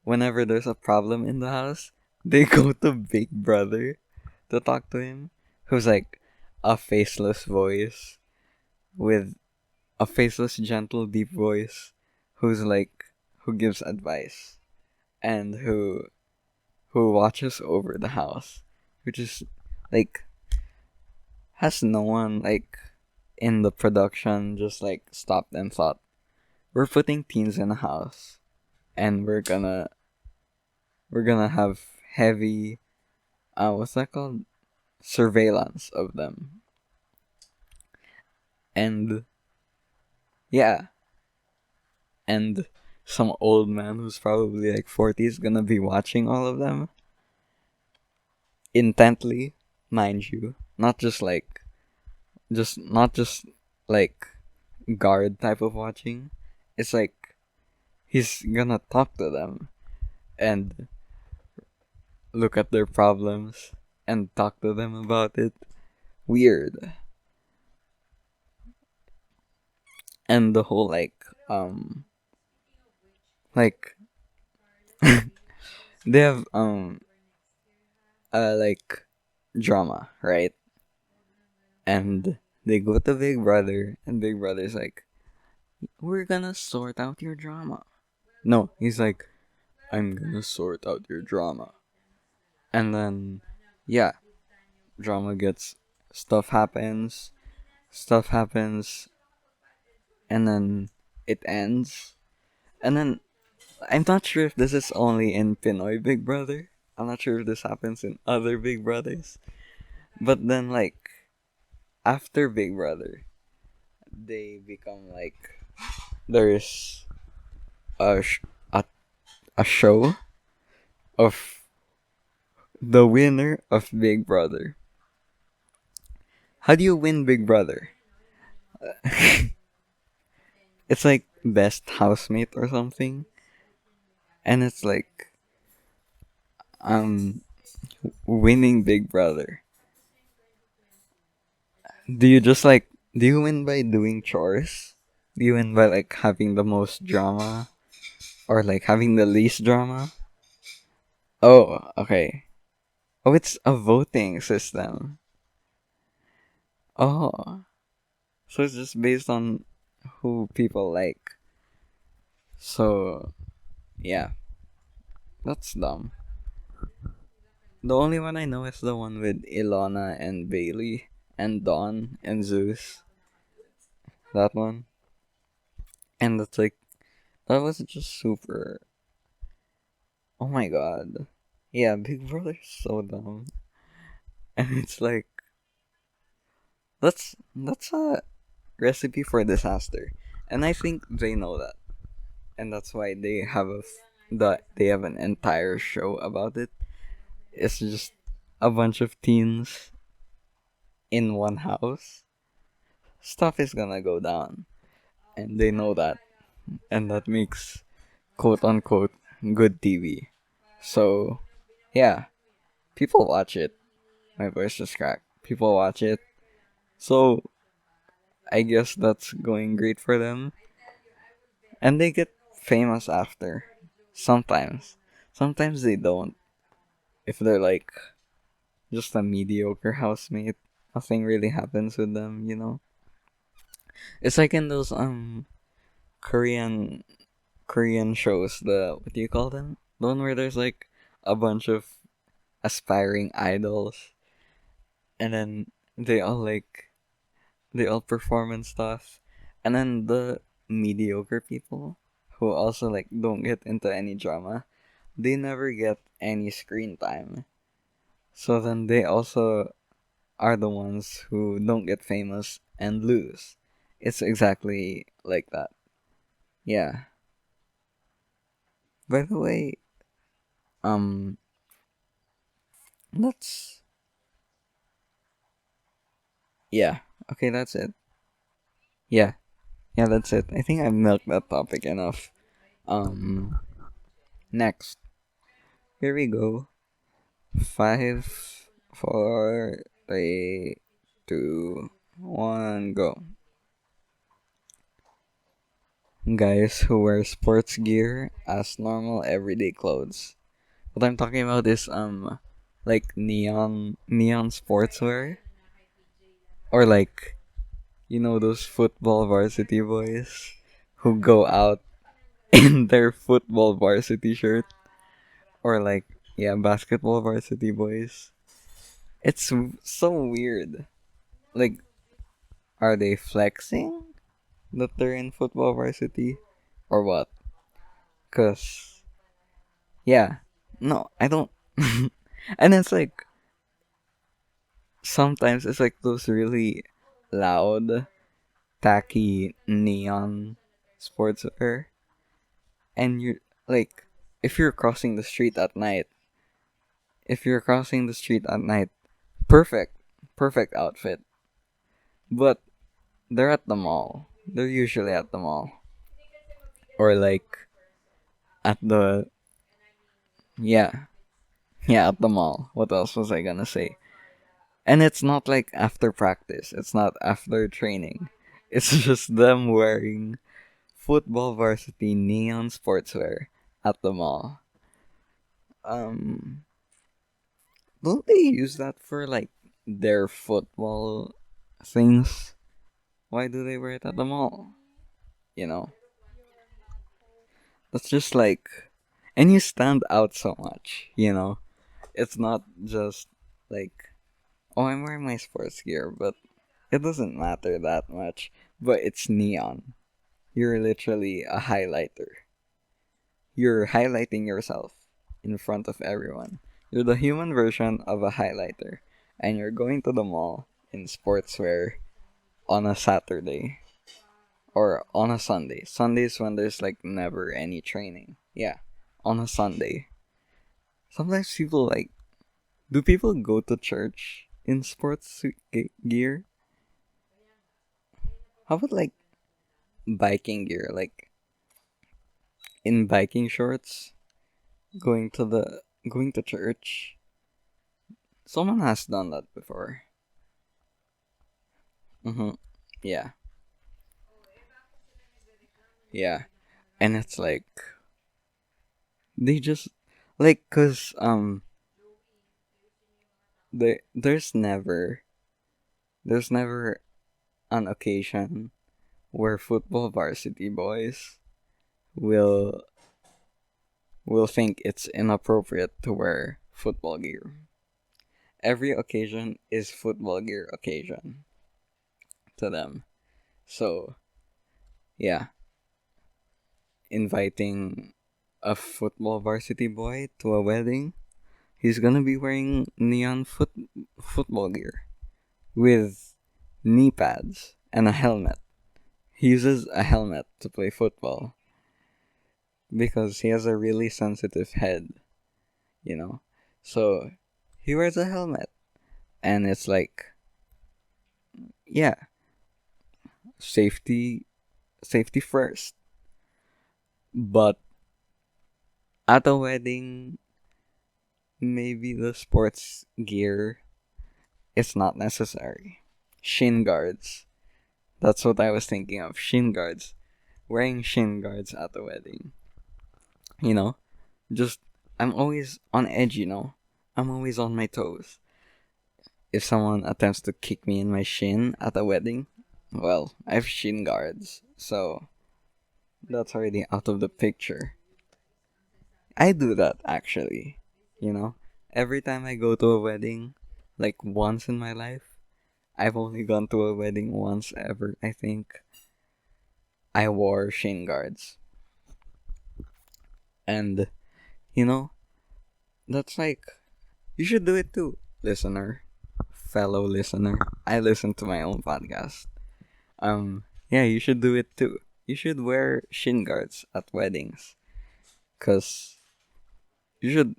whenever there's a problem in the house, they go to Big Brother to talk to him, who's like a faceless voice with a faceless, gentle, deep voice, who's like who gives advice and who watches over the house, which is like has no one like in the production just like stopped and thought we're putting teens in a house and we're gonna have heavy what's that called, surveillance of them. And yeah, and some old man who's probably like 40 is gonna be watching all of them intently, mind you, not just like guard type of watching. It's like he's gonna talk to them and look at their problems and talk to them about it. Weird. And the whole like they have like drama, right? And they go to Big Brother and Big Brother's like, we're gonna sort out your drama. No, he's like, I'm gonna sort out your drama. And then yeah, drama gets stuff happens, and then it ends. And then I'm not sure if this is only in Pinoy Big Brother. I'm not sure if this happens in other Big Brothers. But then like after Big Brother, they become like there's a sh- a, a show of the winner of Big Brother. How do you win Big Brother? It's like best housemate or something, and it's like um winning Big Brother. Do you just like do you win by doing chores? Do you win by like having the most drama or like having the least drama? Oh, okay. Oh, it's a voting system. Oh, so it's just based on who people like. So yeah, that's dumb. The only one I know is the one with Ilona and Bailey and Dawn and Zeus. That one. And that's like that was just super. Oh my god. Yeah, Big Brother's so dumb. And it's like that's a recipe for disaster. And I think they know that. And that's why they have an entire show about it. It's just a bunch of teens in one house. Stuff is gonna go down. And they know that. And that makes quote unquote good TV. So yeah, people watch it. My voice just cracked. People watch it. So I guess that's going great for them. And they get famous after. Sometimes. Sometimes they don't. If they're like just a mediocre housemate, nothing really happens with them, you know? It's like in those Korean Korean shows, the what do you call them? The one where there's like a bunch of aspiring idols and then they all like they all perform and stuff. And then the mediocre people who also like don't get into any drama, they never get any screen time. So then they also are the ones who don't get famous and lose. It's exactly like that. Yeah. By the way, um, let's. Yeah. Okay, that's it. Yeah. Yeah, that's it. I think I've milked that topic enough. Um, next. Here we go. Five, four, three, two, one, go. Guys who wear sports gear as normal everyday clothes. What I'm talking about is like neon sportswear, or like those football varsity boys who go out in their football varsity shirt, or like yeah, basketball varsity boys. It's so weird. Like, are they flexing that they're in football varsity or what? Cause yeah, no, I don't. And it's like sometimes it's like those really loud, tacky neon sportswear, and you're like, if you're crossing the street at night, if you're crossing the street at night, perfect, perfect outfit. But they're at the mall. They're usually at the mall, or like at the yeah, yeah, at the mall. What else was I gonna say? And it's not like after practice. It's not after training. It's just them wearing football varsity neon sportswear at the mall. Um, don't they use that for like their football things? Why do they wear it at the mall? You know, that's just like, and you stand out so much. It's not just like, oh, I'm wearing my sports gear, but it doesn't matter that much. But it's neon. You're literally a highlighter. You're highlighting yourself in front of everyone. You're the human version of a highlighter. And you're going to the mall in sportswear on a Saturday or on a Sunday. Sundays when there's like never any training. Yeah, on a Sunday. Sometimes people like, do people go to church in gear? How about like biking gear? Like in biking shorts? Going to the going to church. Someone has done that before. Mm-hmm. Yeah, yeah, and it's like they just like they, there's never an occasion where football varsity boys will will think it's inappropriate to wear football gear. Every occasion is football gear occasion to them. So yeah, inviting a football varsity boy to a wedding, he's gonna be wearing neon football gear with knee pads and a helmet. He uses a helmet to play football because he has a really sensitive head, you know. So he wears a helmet, and it's like, yeah, safety, safety first. But at a wedding, maybe the sports gear is not necessary. Shin guards. That's what I was thinking of. Shin guards. Wearing shin guards at the wedding. You know? Just, I'm always on edge. I'm always on my toes. If someone attempts to kick me in my shin at a wedding, well, I have shin guards. So, that's already out of the picture. I do that actually. You know? Every time I go to a wedding, like once in my life, I've only gone to a wedding once ever, I think. I wore shin guards. And, you know, that's like, you should do it too, listener, fellow listener. I listen to my own podcast. Yeah, you should do it too. You should wear shin guards at weddings. Because you should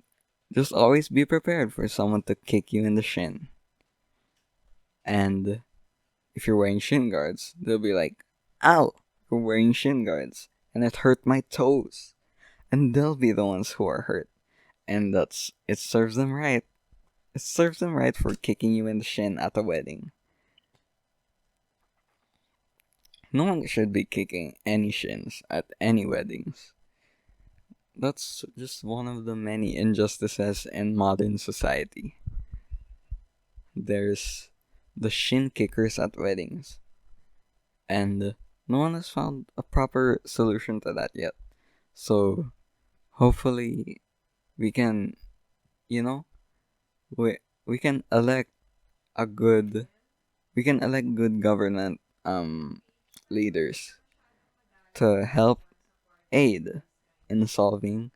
just always be prepared for someone to kick you in the shin. And if you're wearing shin guards, they'll be like, ow, you're wearing shin guards. And it hurt my toes. And they'll be the ones who are hurt. And it serves them right. It serves them right for kicking you in the shin at a wedding. No one should be kicking any shins at any weddings. That's just one of the many injustices in modern society. There's the shin kickers at weddings, and no one has found a proper solution to that yet. So hopefully we can, you know, we we can elect a good we can elect good government leaders to help aid in solving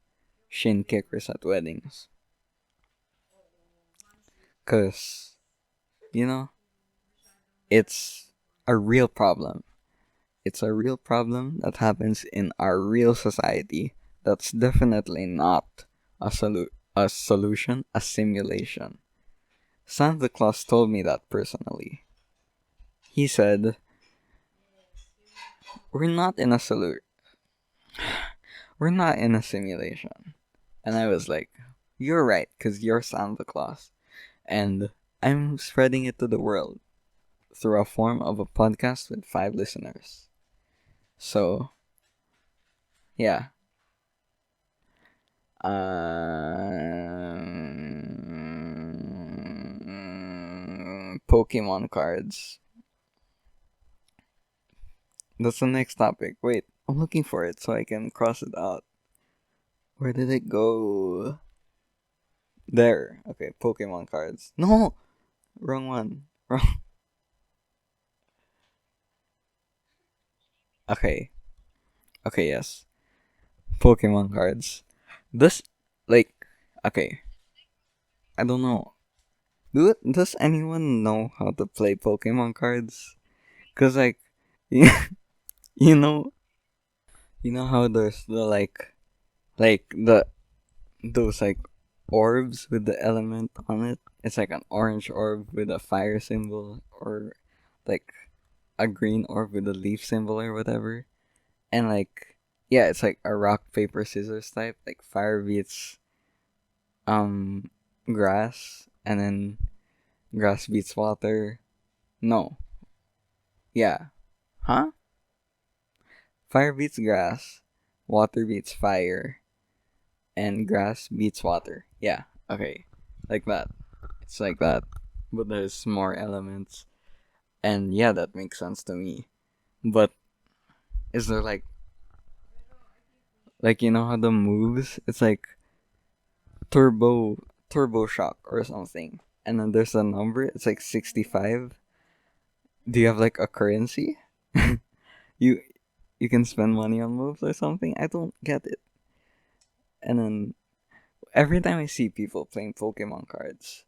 shin kickers at weddings. Cause you know it's a real problem. It's a real problem that happens in our real society. That's definitely not a solution, a simulation. Santa Claus told me that personally. He said, "We're not in a we're not in a simulation." And I was like, "You're right, cuz you're Santa Claus." And I'm spreading it to the world through a form of a podcast with 5 listeners. So, yeah. Pokemon cards. That's the next topic. Wait, I'm looking for it so I can cross it out. Where did it go? There. Okay, Pokemon cards. No! Wrong one. Wrong. Okay. Okay, yes. Pokemon cards. This, like, okay. I don't know. Does anyone know how to play Pokemon cards? Cause like, you, you know, you know how there's the like the those like orbs with the element on it. It's like an orange orb with a fire symbol, or like a green orb with a leaf symbol or whatever. And like, yeah, it's like a rock paper scissors type. Like fire beats um grass, and then grass beats water. No, yeah, huh? Fire beats grass, water beats fire, and grass beats water. Yeah, okay, like that. It's like that, but there's more elements, and yeah, that makes sense to me. But is there like you know how the moves? It's like turbo shock or something, and then there's a number. It's like 65. Do you have like a currency? you you can spend money on moves or something. I don't get it. And then every time I see people playing Pokemon cards,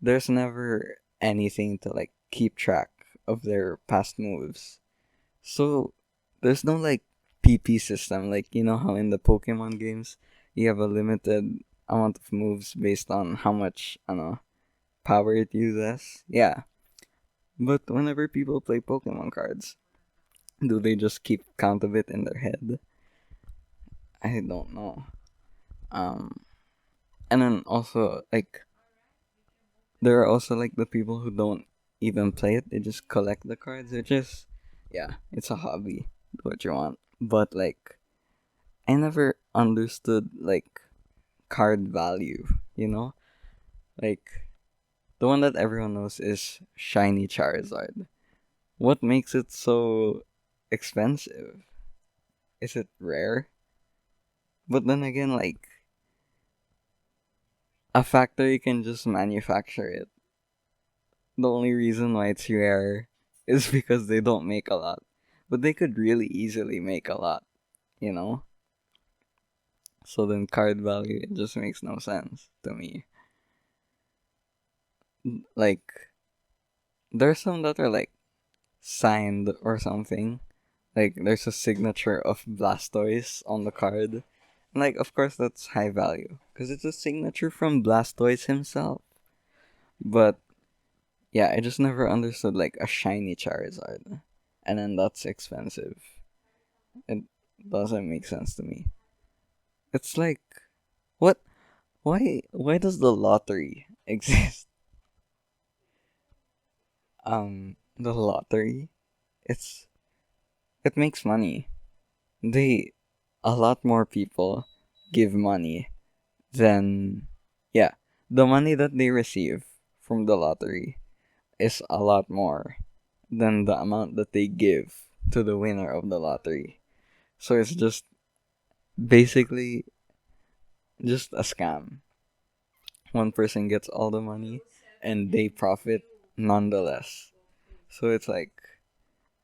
there's never anything to like keep track of their past moves. So there's no like PP system, like you know how in the Pokemon games you have a limited amount of moves based on how much I don't know power it uses. Yeah. But whenever people play Pokemon cards, do they just keep count of it in their head? I don't know. Um and then also like there are also like the people who don't even play it, they just collect the cards. Which is yeah, it's a hobby. Do what you want. But like I never understood like card value, you know? Like the one that everyone knows is shiny Charizard. What makes it so expensive? Is it rare? But then again, like a factory can just manufacture it. The only reason why it's rare is because they don't make a lot. But they could really easily make a lot, you know? So then card value, it just makes no sense to me. Like, there's some that are like signed or something. Like, there's a signature of Blastoise on the card. And like, of course, that's high value because it's a signature from Blastoise himself. But yeah, I just never understood like a shiny Charizard, and then that's expensive. It doesn't make sense to me. It's like, what? Why does the lottery exist? The lottery, it's it makes money. They A lot more people give money than, yeah, the money that they receive from the lottery is a lot more than the amount that they give to the winner of the lottery. So it's just basically just a scam. One person gets all the money and they profit nonetheless. So it's like,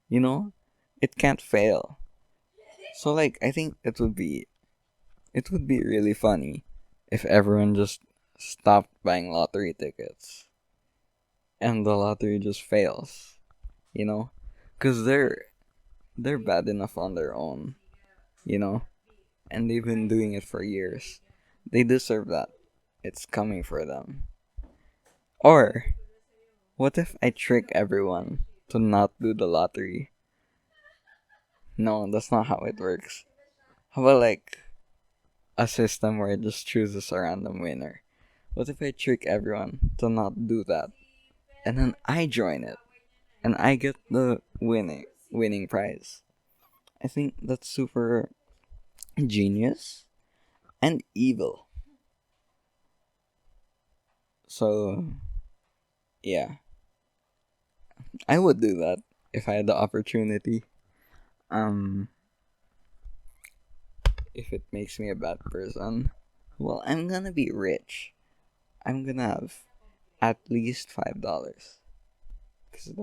you know, it can't fail. So like I think it would be really funny if everyone just stopped buying lottery tickets and the lottery just fails, you know? Cuz they're bad enough on their own, you know? And they've been doing it for years. They deserve that. It's coming for them. Or what if I trick everyone to not do the lottery? No, that's not how it works. How about like a system where it just chooses a random winner? What if I trick everyone to not do that, and then I join it, and I get the winning prize? I think that's super genius and evil. So yeah, I would do that if I had the opportunity. Um, if it makes me a bad person, well, I'm gonna be rich. I'm gonna have at least $5, because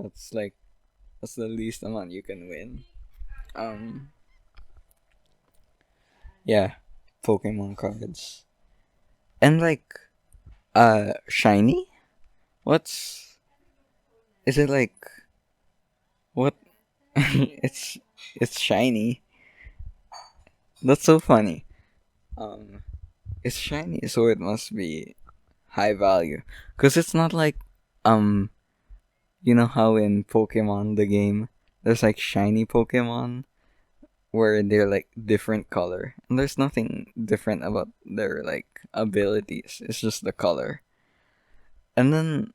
that's the least amount you can win. Um, yeah, Pokemon cards and like shiny. What's is it like? What? It's shiny. That's so funny. Um, it's shiny, so it must be high value. Cause it's not like um, you know how in Pokemon the game there's like shiny Pokemon where they're like different color, and there's nothing different about their like abilities. It's just the color. And then,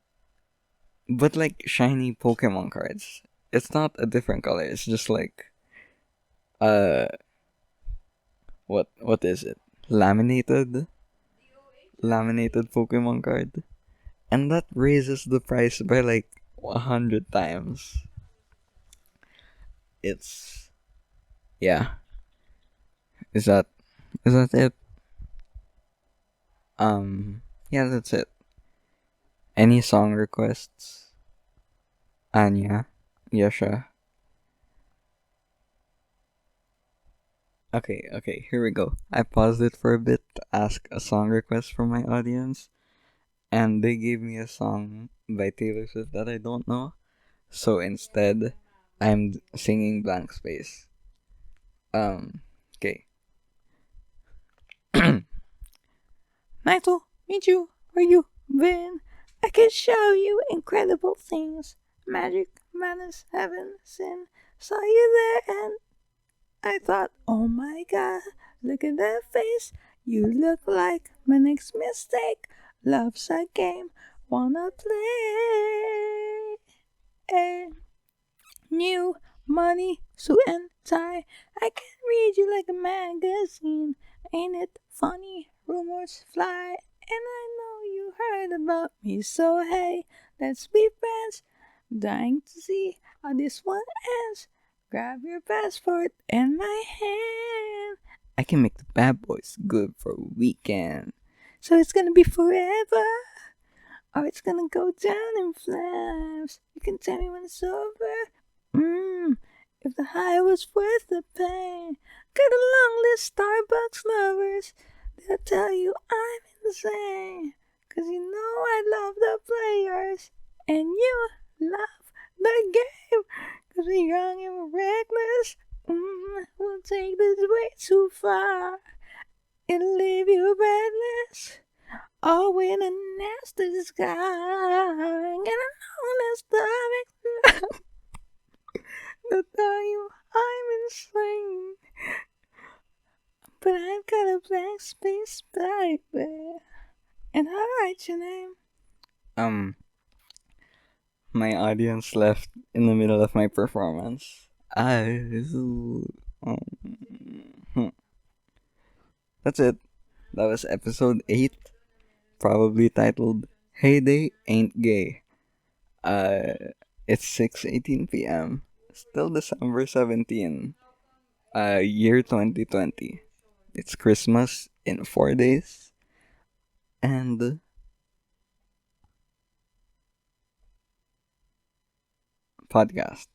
but like shiny Pokemon cards, it's not a different color. It's just like uh, what is it? Laminated, laminated Pokemon card, and that raises the price by like 100 times. It's yeah. Is that is that it? Yeah, that's it. Any song requests? Anya, Yasha. Okay, here we go. I paused it for a bit to ask a song request from my audience, and they gave me a song by Taylor Swift that I don't know. So instead, I'm singing Blank Space. Okay. Nice to meet you. Where you been? I can show you incredible things. Magic, madness, heaven, sin. Saw you there and I thought, oh my god, look at that face. You look like my next mistake. Love's a game, wanna play. Eh. New money, suit and tie. I can read you like a magazine. Ain't it funny? Rumors fly, and I know you heard about me. So hey, let's be friends. Dying to see how this one ends. Grab your passport and my hand. I can make the bad boys good for a weekend. So it's gonna be forever, or it's gonna go down in flames. You can tell me when it's over. If the high was worth the pain. Got a long list, Starbucks lovers. gotta tell you I'm insane. 'Cause you know I love the players. And you love the game. 'Cause we're young and we're reckless. We'll take this way too far. It'll leave you breathless. All in a nasty sky. And I know that's the to tell you I'm insane. But I've got a blank space, baby. And I'll write your name. My audience left in the middle of my performance. Hmm. That's it. That was episode 8, probably titled Heyday Ain't Gay. It's 6:18 p.m. Still December 17, year 2020. It's Christmas in 4 days. And podcast.